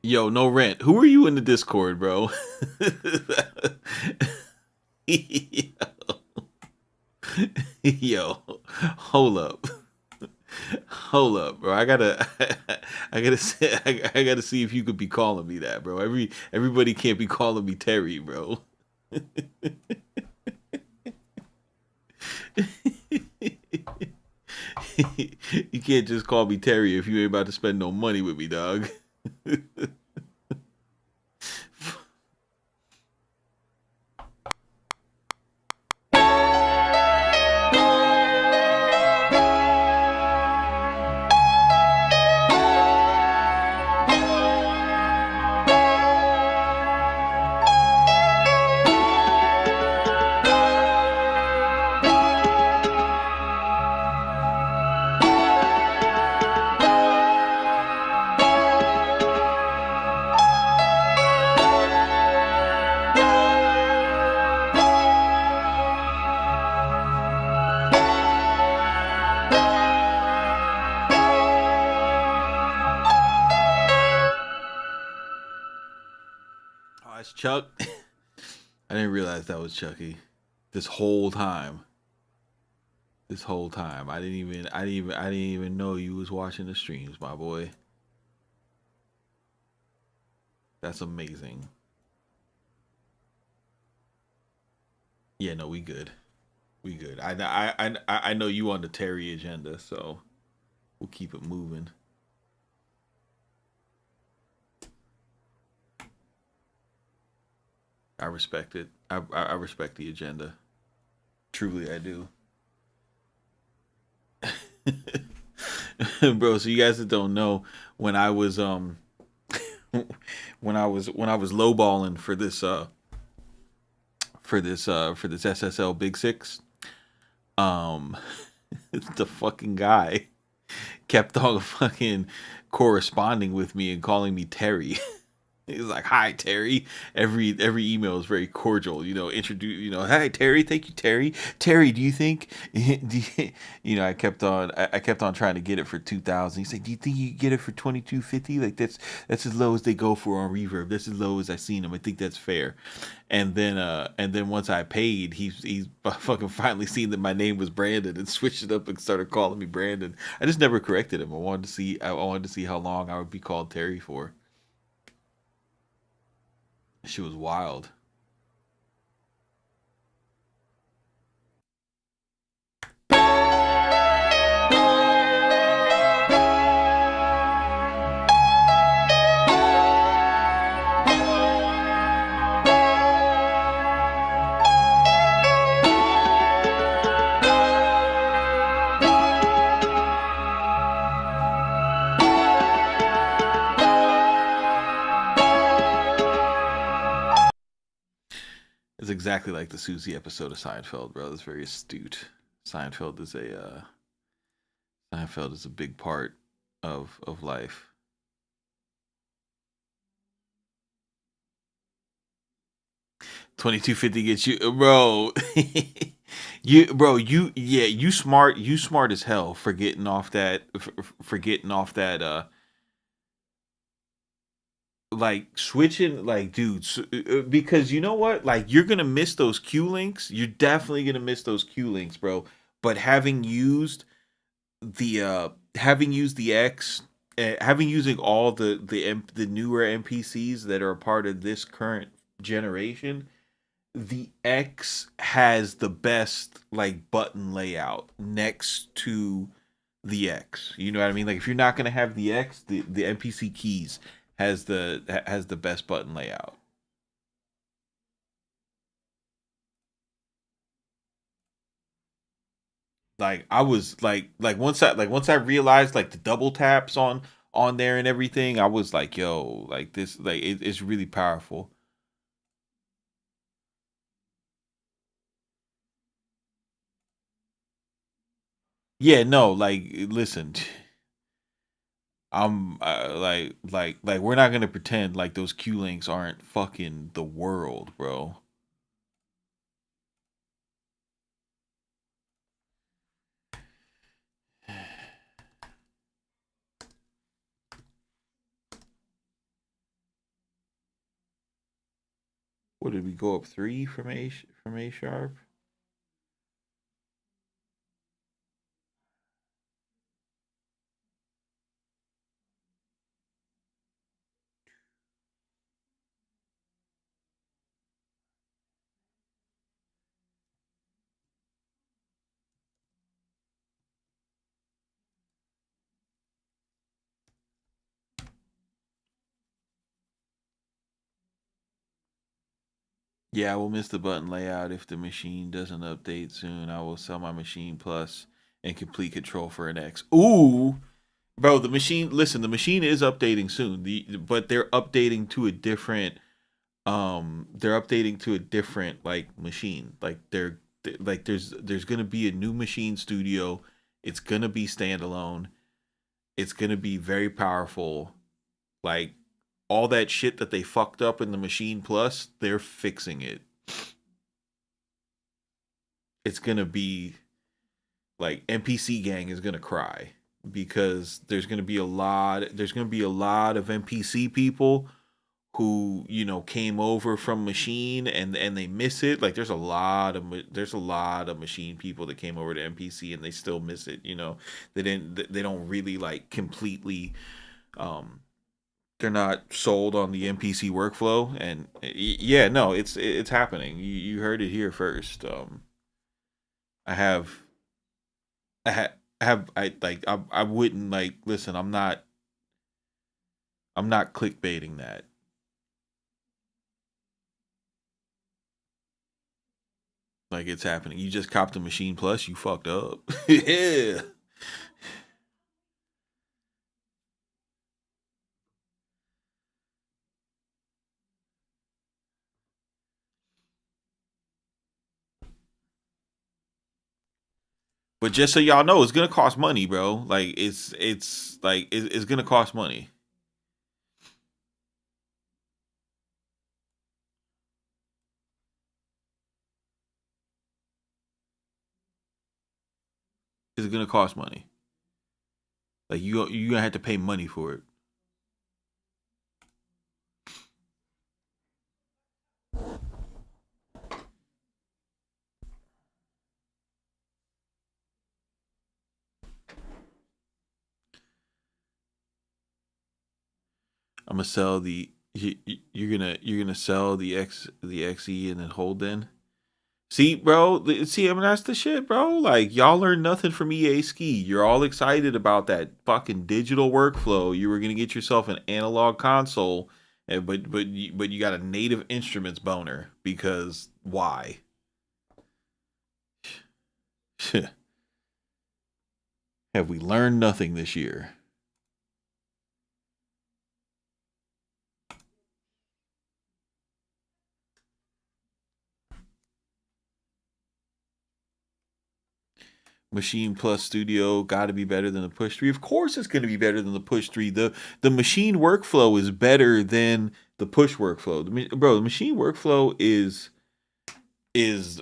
Yo, no rent. Who are you in the Discord, bro? Yo, yo, hold up. Hold up, bro. I gotta say, I gotta see if you could be calling me that, bro. Everybody can't be calling me Terry, bro. You can't just call me Terry if you ain't about to spend no money with me, dog. Oh, it's Chuck. I didn't realize that was Chucky this whole time. This whole time, I didn't even know you was watching the streams, my boy. That's amazing. Yeah, no, we good. We good. I know you on the Terry agenda, so we'll keep it moving. I respect it. I respect the agenda. Truly, I do. Bro, so you guys that don't know, when I was when I was lowballing for this SSL Big Six, um the fucking guy kept on fucking corresponding with me and calling me Terry. He's like, "Hi, Terry." Every email is very cordial. Introduce. "Hi, Terry. Thank you, Terry. Terry, do you think?" I kept on trying to get it for 2,000. He's like, "Do you think you can get it for 2,250? Like that's as low as they go for on Reverb. That's as low as I seen them. I think that's fair." And then once I paid, he's fucking finally seen that my name was Brandon and switched it up and started calling me Brandon. I just never corrected him. I wanted to see how long I would be called Terry for. She was wild. It's exactly like the Susie episode of Seinfeld, bro. It's very astute. Seinfeld is a Seinfeld is a big part of life. 2250 gets you, bro. You smart as hell for getting off that for getting off that like switching like dudes because you know what, like you're gonna miss those Q links. You're definitely gonna miss those Q links, bro. But having used the X, having using all the newer NPCs that are a part of this current generation, the X has the best like button layout next to the X. You know what I mean? Like if you're not gonna have the X, the NPC keys has the best button layout. Like I was like once I realized like the double taps on there and everything, I was like, yo, like this like it's really powerful. Yeah, no, like listen, I'm like we're not gonna pretend like those Q links aren't fucking the world, bro. What did we go up three from A sharp? Yeah, I will miss the button layout if the machine doesn't update soon. I will sell my machine plus and complete control for an X. Ooh, bro, the machine. Listen, the machine is updating soon. But they're updating to a different. They're updating to a different like machine. Like like there's gonna be a new machine studio. It's gonna be standalone. It's gonna be very powerful. Like all that shit that they fucked up in the machine plus, they're fixing it. It's gonna be like NPC gang is gonna cry because there's gonna be a lot of NPC people who came over from machine and they miss it. Like there's a lot of machine people that came over to MPC and they still miss it. They don't really like completely um they're not sold on the MPC workflow. And yeah, no, it's happening. You heard it here first. I have I wouldn't like listen. I'm not clickbaiting that. Like it's happening. You just copped a Machine Plus. You fucked up. Yeah. But just so y'all know, it's gonna cost money, bro. Like it's gonna cost money. It's gonna cost money. Like you gonna have to pay money for it. I'm gonna sell you're gonna sell the XE and then hold then. See, bro. See, I mean that's the shit, bro. Like y'all learned nothing from EA Ski. You're all excited about that fucking digital workflow. You were gonna get yourself an analog console, and but you got a native instruments boner because why? Have we learned nothing this year? Machine Plus Studio got to be better than the Push 3. Of course it's going to be better than the Push 3. The machine workflow is better than the push workflow. Bro, the machine workflow is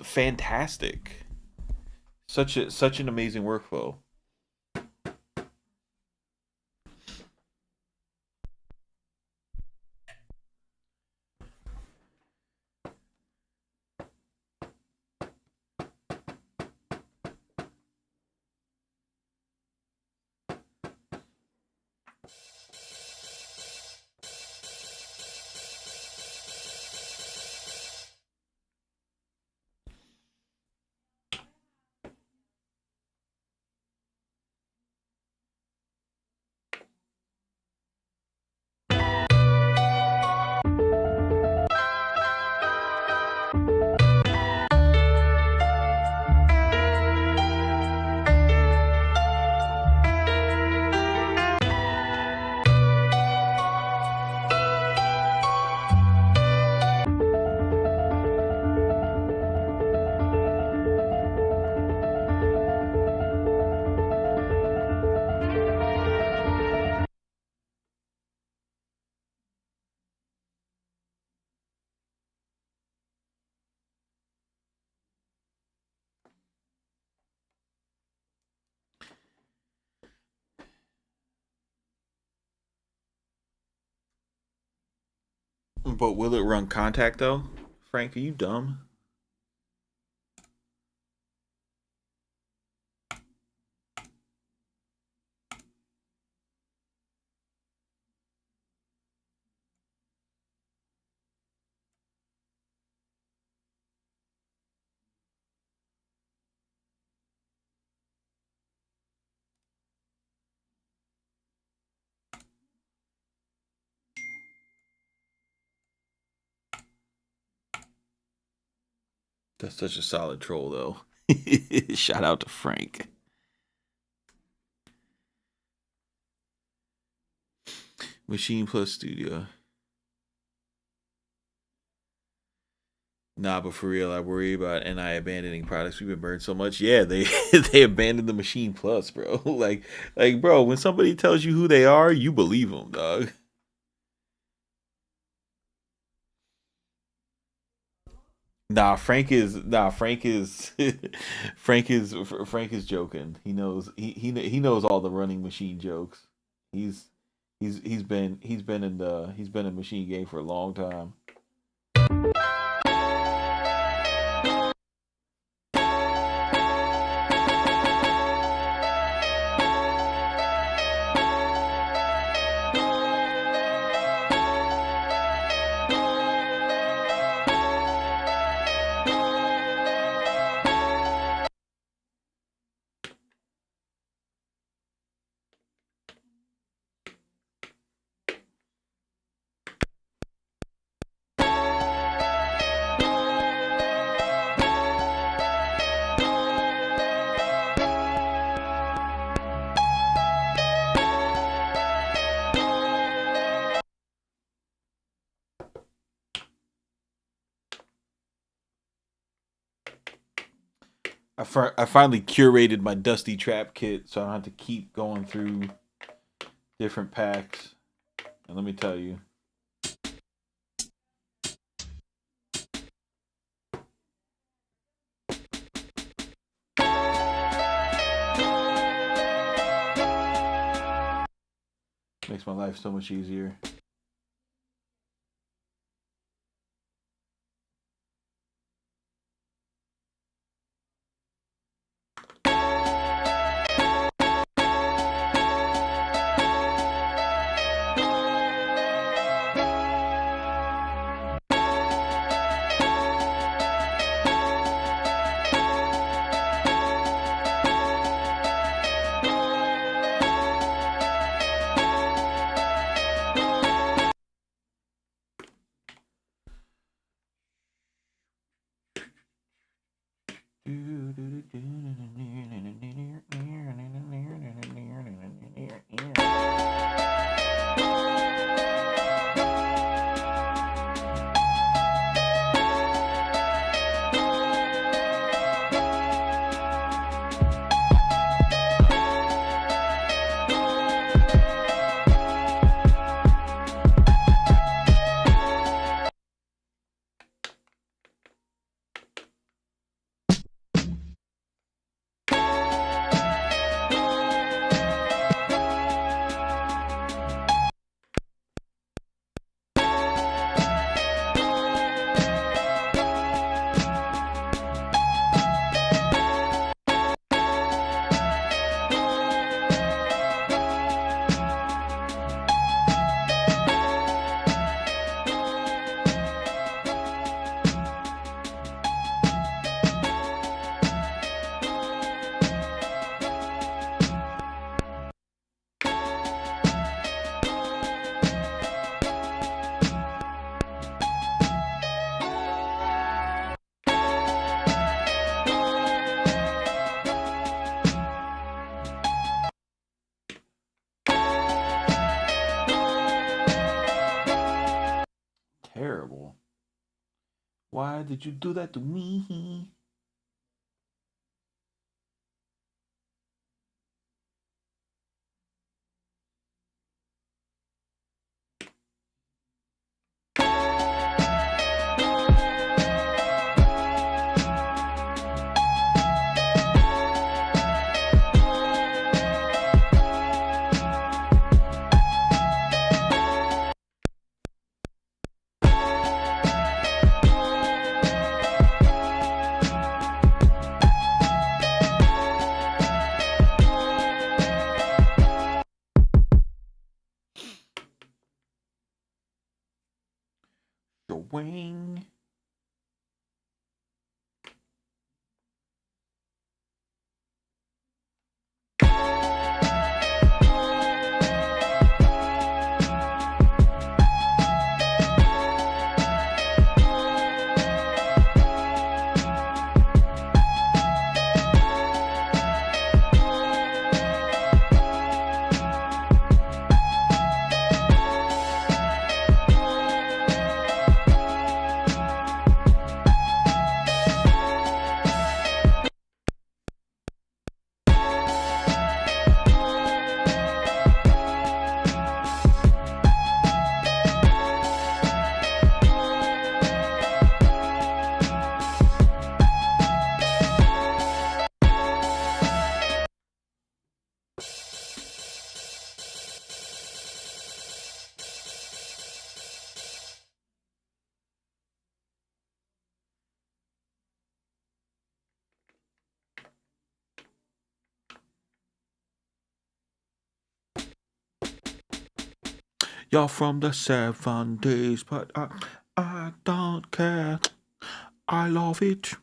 fantastic. Such an amazing workflow. But will it run contact though? Frank, are you dumb? That's such a solid troll though. Shout out to Frank. Machine Plus Studio. Nah, but for real, I worry about NI abandoning products. We've been burned so much. Yeah, they they abandoned the Machine Plus, bro. Like, bro, when somebody tells you who they are, you believe them, dog. Frank is Frank is joking. He knows all the running machine jokes. He's He's been in machine game for a long time. I finally curated my Dusty Trap kit, so I don't have to keep going through different packs. And let me tell you, makes my life so much easier. Terrible. Why did you do that to me? You're from the 70s, but I don't care. I love it.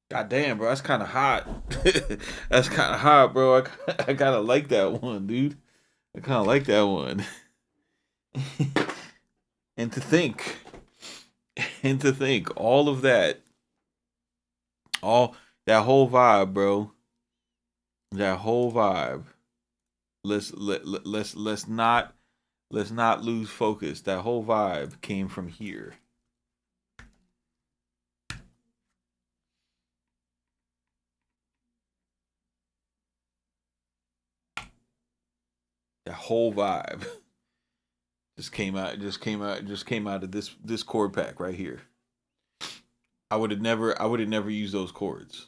God damn, bro, that's kind of hot. That's kind of hot, bro. I kind of like that one, dude. I kind of like that one. And to think, and to think, all of that, all that whole vibe, bro. That whole vibe. Let's not lose focus. That whole vibe came from here. That whole vibe just came out of this chord pack right here. I would have never used those chords.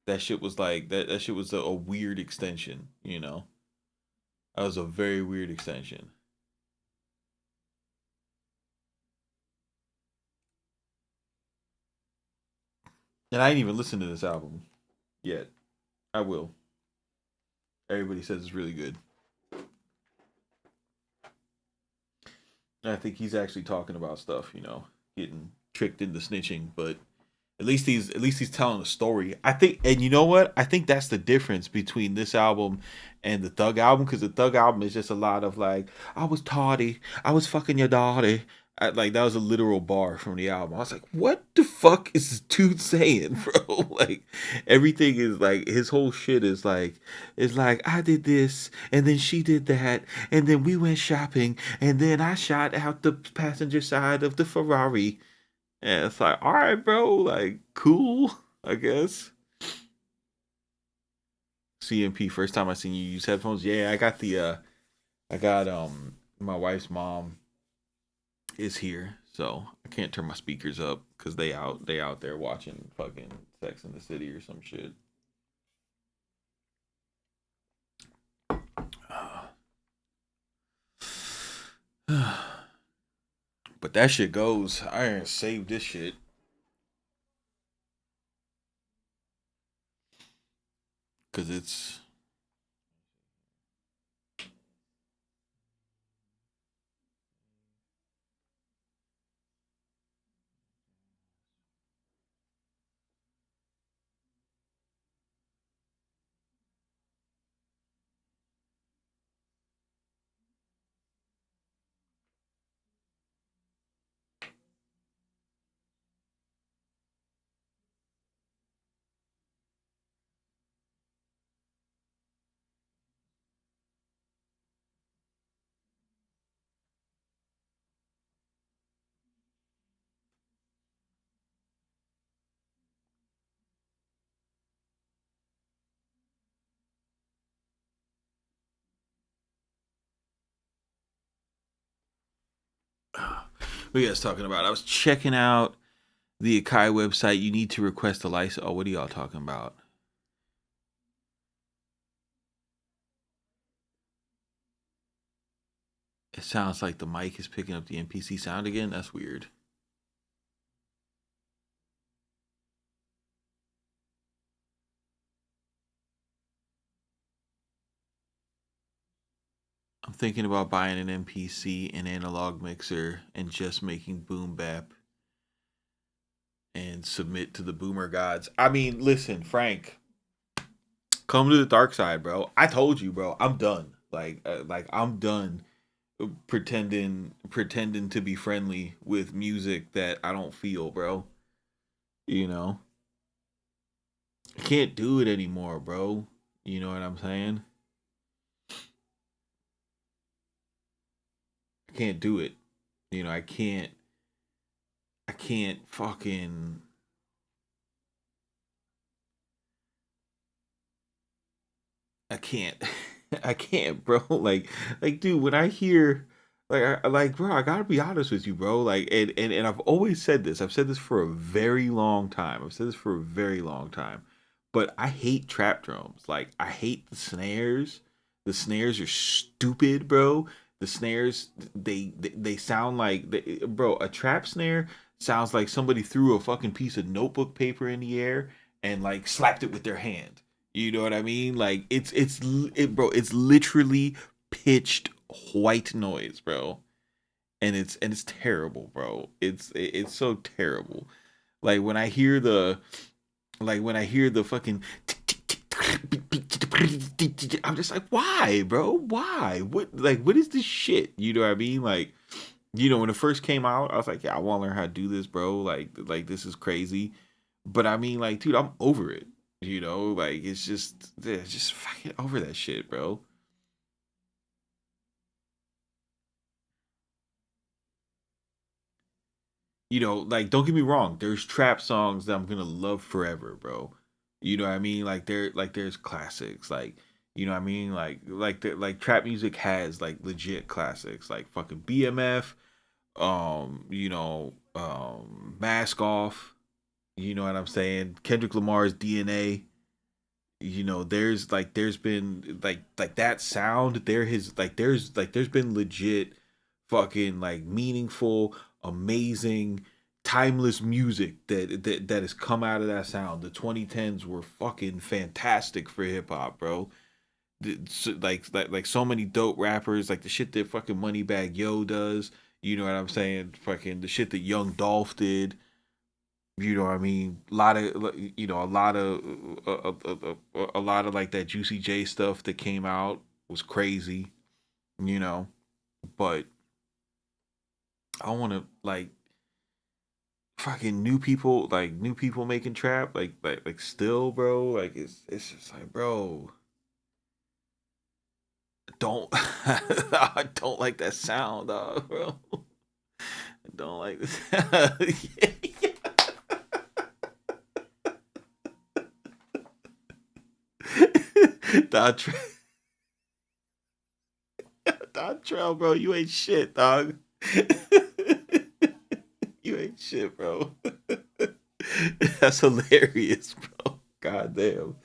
That shit was like that shit was a weird extension, you know. That was a very weird extension. And I ain't even listened to this album yet. I will. Everybody says it's really good. And I think he's actually talking about stuff, getting tricked into snitching, but at least he's telling a story. I think, and you know what? I think that's the difference between this album and the Thug album, because the Thug album is just a lot of like, I was tardy, I was fucking your daughter. Like that was a literal bar from the album. I was like, what the fuck is this dude saying, bro? Like everything is like his whole shit is like I did this and then she did that and then we went shopping and then I shot out the passenger side of the Ferrari. And it's like, all right, bro, like cool, I guess. CMP, first time I seen you use headphones. Yeah, I got my wife's mom is here, so I can't turn my speakers up because they out there watching fucking Sex in the City or some shit. But that shit goes. I ain't saved this shit because it's. What are you guys talking about? I was checking out the Akai website. You need to request a license. Oh, what are y'all talking about? It sounds like the mic is picking up the NPC sound again. That's weird. I'm thinking about buying an MPC, an analog mixer, and just making boom bap and submit to the boomer gods. I mean, listen, Frank, come to the dark side, bro. I told you, bro. I'm done. Like I'm done pretending to be friendly with music that I don't feel, bro. You know, I can't do it anymore, bro. You know what I'm saying? I can't do it. I can't. I can't fucking. I can't. I can't, bro. Dude, when I hear, bro, I gotta be honest with you, bro. And I've always said this. I've said this for a very long time. I've said this for a very long time. But I hate trap drums. Like, I hate the snares. The snares are stupid, bro. The snares, they sound like, bro. A trap snare sounds like somebody threw a fucking piece of notebook paper in the air and like slapped it with their hand. You know what I mean? Like bro. It's literally pitched white noise, bro, and it's terrible, bro. It's so terrible. Like when I hear the fucking, I'm just like, why, bro? Why? What is this shit? You know what I mean? Like, when it first came out, I was like, yeah, I want to learn how to do this, bro. Like this is crazy. But I mean, like, dude, I'm over it. Like just fucking over that shit, bro. Like, don't get me wrong. There's trap songs that I'm gonna love forever, bro. You know what I mean? There's classics, you know what I mean? Like trap music has like legit classics, like fucking BMF, Mask Off. You know what I'm saying? Kendrick Lamar's DNA. There's been like that sound. There's been legit fucking like meaningful, amazing timeless music that has come out of that sound. The 2010s were fucking fantastic for hip hop, bro. Like so many dope rappers, like the shit that fucking Moneybagg Yo does. You know what I'm saying? Fucking the shit that Young Dolph did. You know what I mean? A lot of a lot of like that Juicy J stuff that came out was crazy. You know, but I want to like fucking new people making trap, like still, bro. Like it's just like, bro, don't I don't like that sound, bro. I don't like this. Dog, Trail, bro, you ain't shit, dog. You ain't shit, bro. That's hilarious, bro. God damn.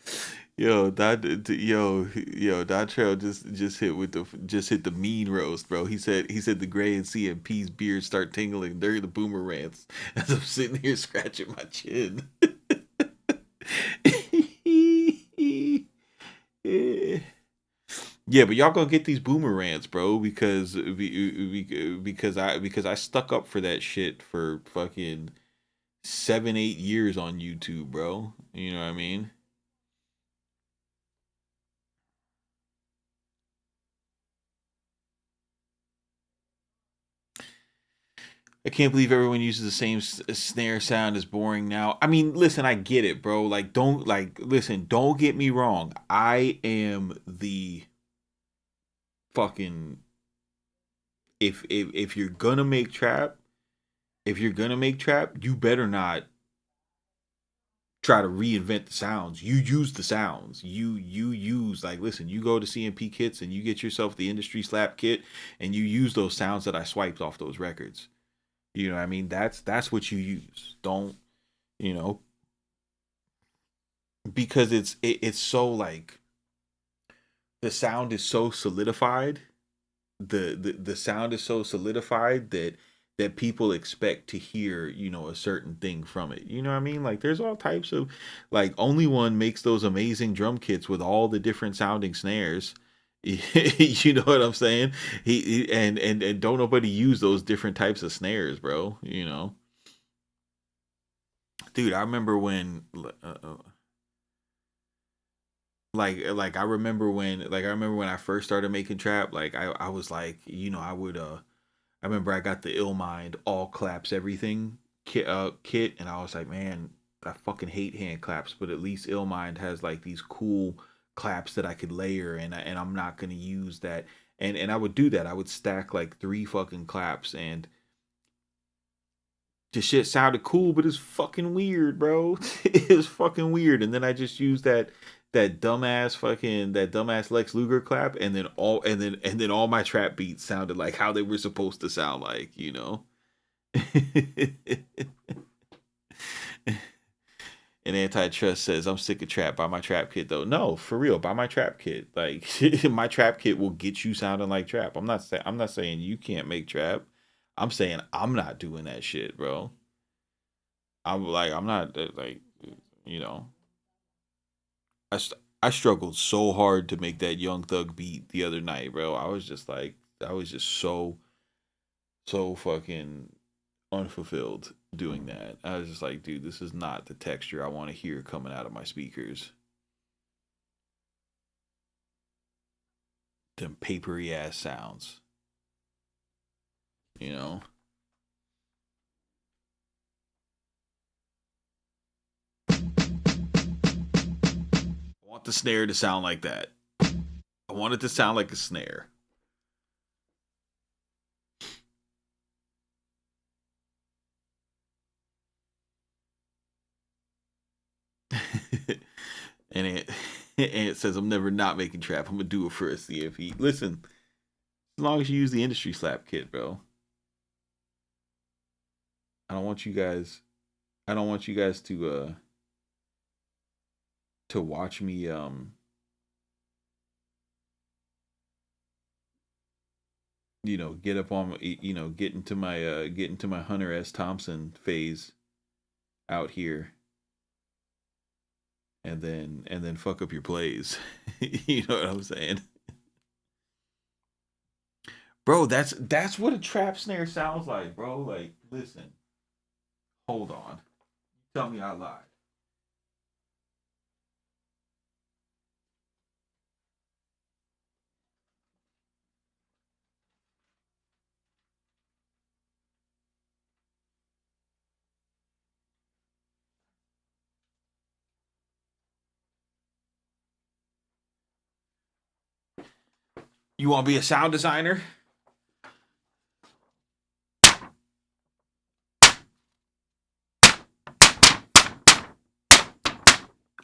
Don Trail just hit the mean roast, bro. He said the Gray and CMP's beard start tingling during the boomer rants as I'm sitting here scratching my chin. Yeah, but y'all gonna get these boomer rants, bro, because I stuck up for that shit for fucking 7 8 years on YouTube, bro. You know what I mean? I can't believe everyone uses the same snare sound as boring now. I mean, listen, I get it, bro. Like, don't get me wrong. I am the fucking if you're gonna make trap, you better not try to reinvent the sounds. You use the sounds. You use like listen, you go to CMP kits and you get yourself the industry slap kit and you use those sounds that I swiped off those records. You know what I mean? That's what you use. Don't, you know, because it's so like the sound is so solidified. The sound is so solidified that people expect to hear, a certain thing from it. You know what I mean? Like there's all types of like Only One makes those amazing drum kits with all the different sounding snares. You know what I'm saying? And don't nobody use those different types of snares, bro. Dude, I remember when I remember when I first started making trap, like I was like, I would I remember I got the Ill Mind all claps everything kit, and I was like, man, I fucking hate hand claps, but at least Ill Mind has like these cool claps that I could layer, and I'm not gonna use that. And I would do that. I would stack like three fucking claps, and the shit sounded cool, but it's fucking weird, bro. It was fucking weird. And then I just used that dumbass Lex Luger clap, and then all my trap beats sounded like how they were supposed to sound like. And Antitrust says, I'm sick of trap. Buy my trap kit though. No, for real, buy my trap kit. Like my trap kit will get you sounding like trap. I'm not saying you can't make trap. I'm saying I'm not doing that shit, bro. I'm not you know. I struggled so hard to make that Young Thug beat the other night, bro. I was just so fucking unfulfilled doing that. I was just like, dude, this is not the texture I want to hear coming out of my speakers. Them papery ass sounds, you know. I want the snare to sound like that. I want it to sound like a snare. and it and it says I'm never not making trap. I'm gonna do it for a CFE. Listen, as long as you use the industry slap kit, bro. I don't want you guys. I don't want you guys to watch me get up on get into my Hunter S. Thompson phase out here, and then fuck up your plays. You know what I'm saying? Bro, that's what a trap snare sounds like, bro. Like, listen, hold on. Tell me I lied. You want to be a sound designer?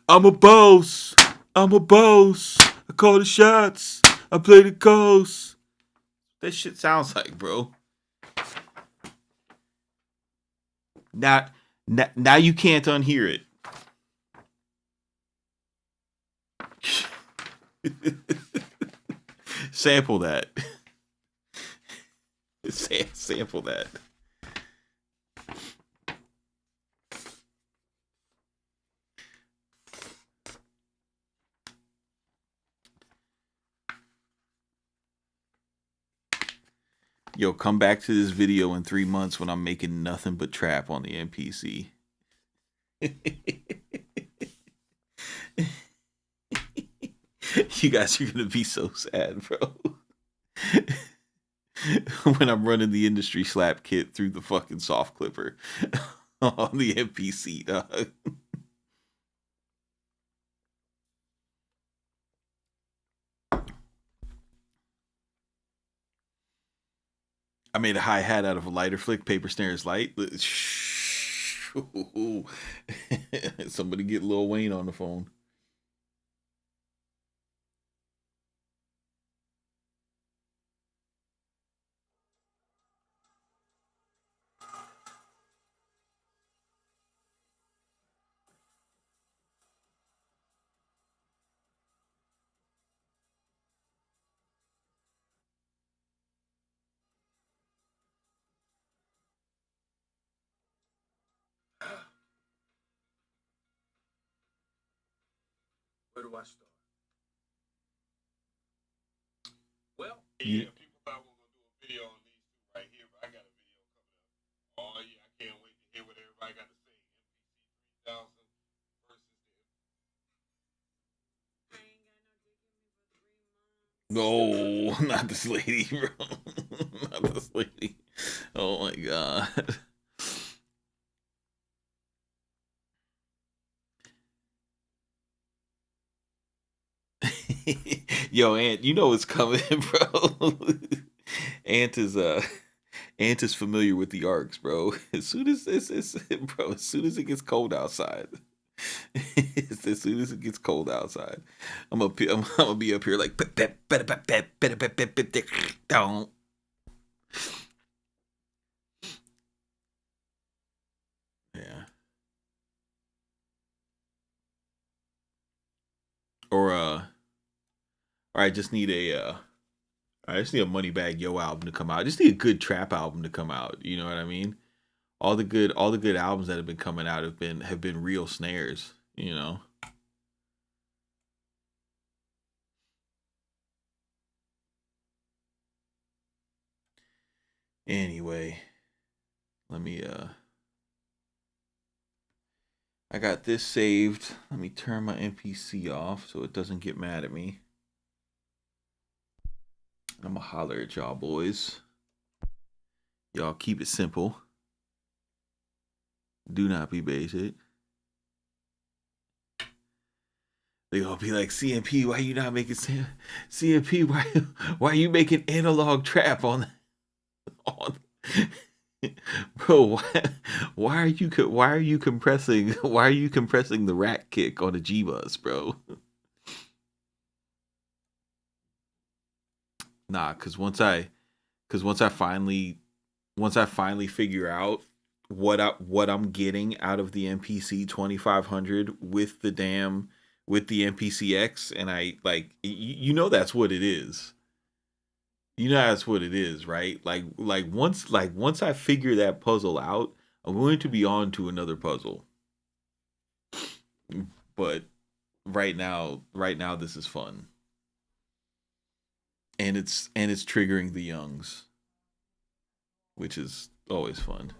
I'm a boss. I'm a boss. I call the shots. I play the coast. That shit sounds like, bro. Now, now you can't unhear it. Sample that. Sample that. Yo, come back to this video in 3 months when I'm making nothing but trap on the MPC. You guys are gonna be so sad, bro. When I'm running the industry slap kit through the fucking soft clipper on the MPC, dog. I made a hi hat out of a lighter flick. Paper snare is light. Somebody get Lil Wayne on the phone. Where do I start? Well, yeah, people thought we were gonna do a video on these two right here, but I got a video coming up. Oh yeah, I can't wait to hear what everybody got to say. MPC 3000 versus the. No, not this lady, bro. Not this lady. Oh my god. Yo, Ant, you know it's coming, bro. Ant is Ant is familiar with the arcs, bro. As soon as bro, as soon as it gets cold outside. As soon as it gets cold outside, I'm gonna be up here like don't. Yeah. Or I just need I just need a Moneybag Yo album to come out. I just need a good trap album to come out. You know what I mean? All the good albums that have been coming out have been real snares. You know. Anyway, let me I got this saved. Let me turn my MPC off so it doesn't get mad at me. I'm gonna holler at y'all boys. Y'all keep it simple. Do not be basic. They gonna be like, CMP, why you not making CMP? Why are you making analog trap on bro? Why are you compressing the rack kick on a G bus, bro? Nah, because once I finally figure out what I'm getting out of the MPC 2500 with the MPCX, and I like you know that's what it is. You know that's what it is, right? Like once I figure that puzzle out, I'm going to be on to another puzzle. But right now this is fun. And it's triggering the youngs, which is always fun.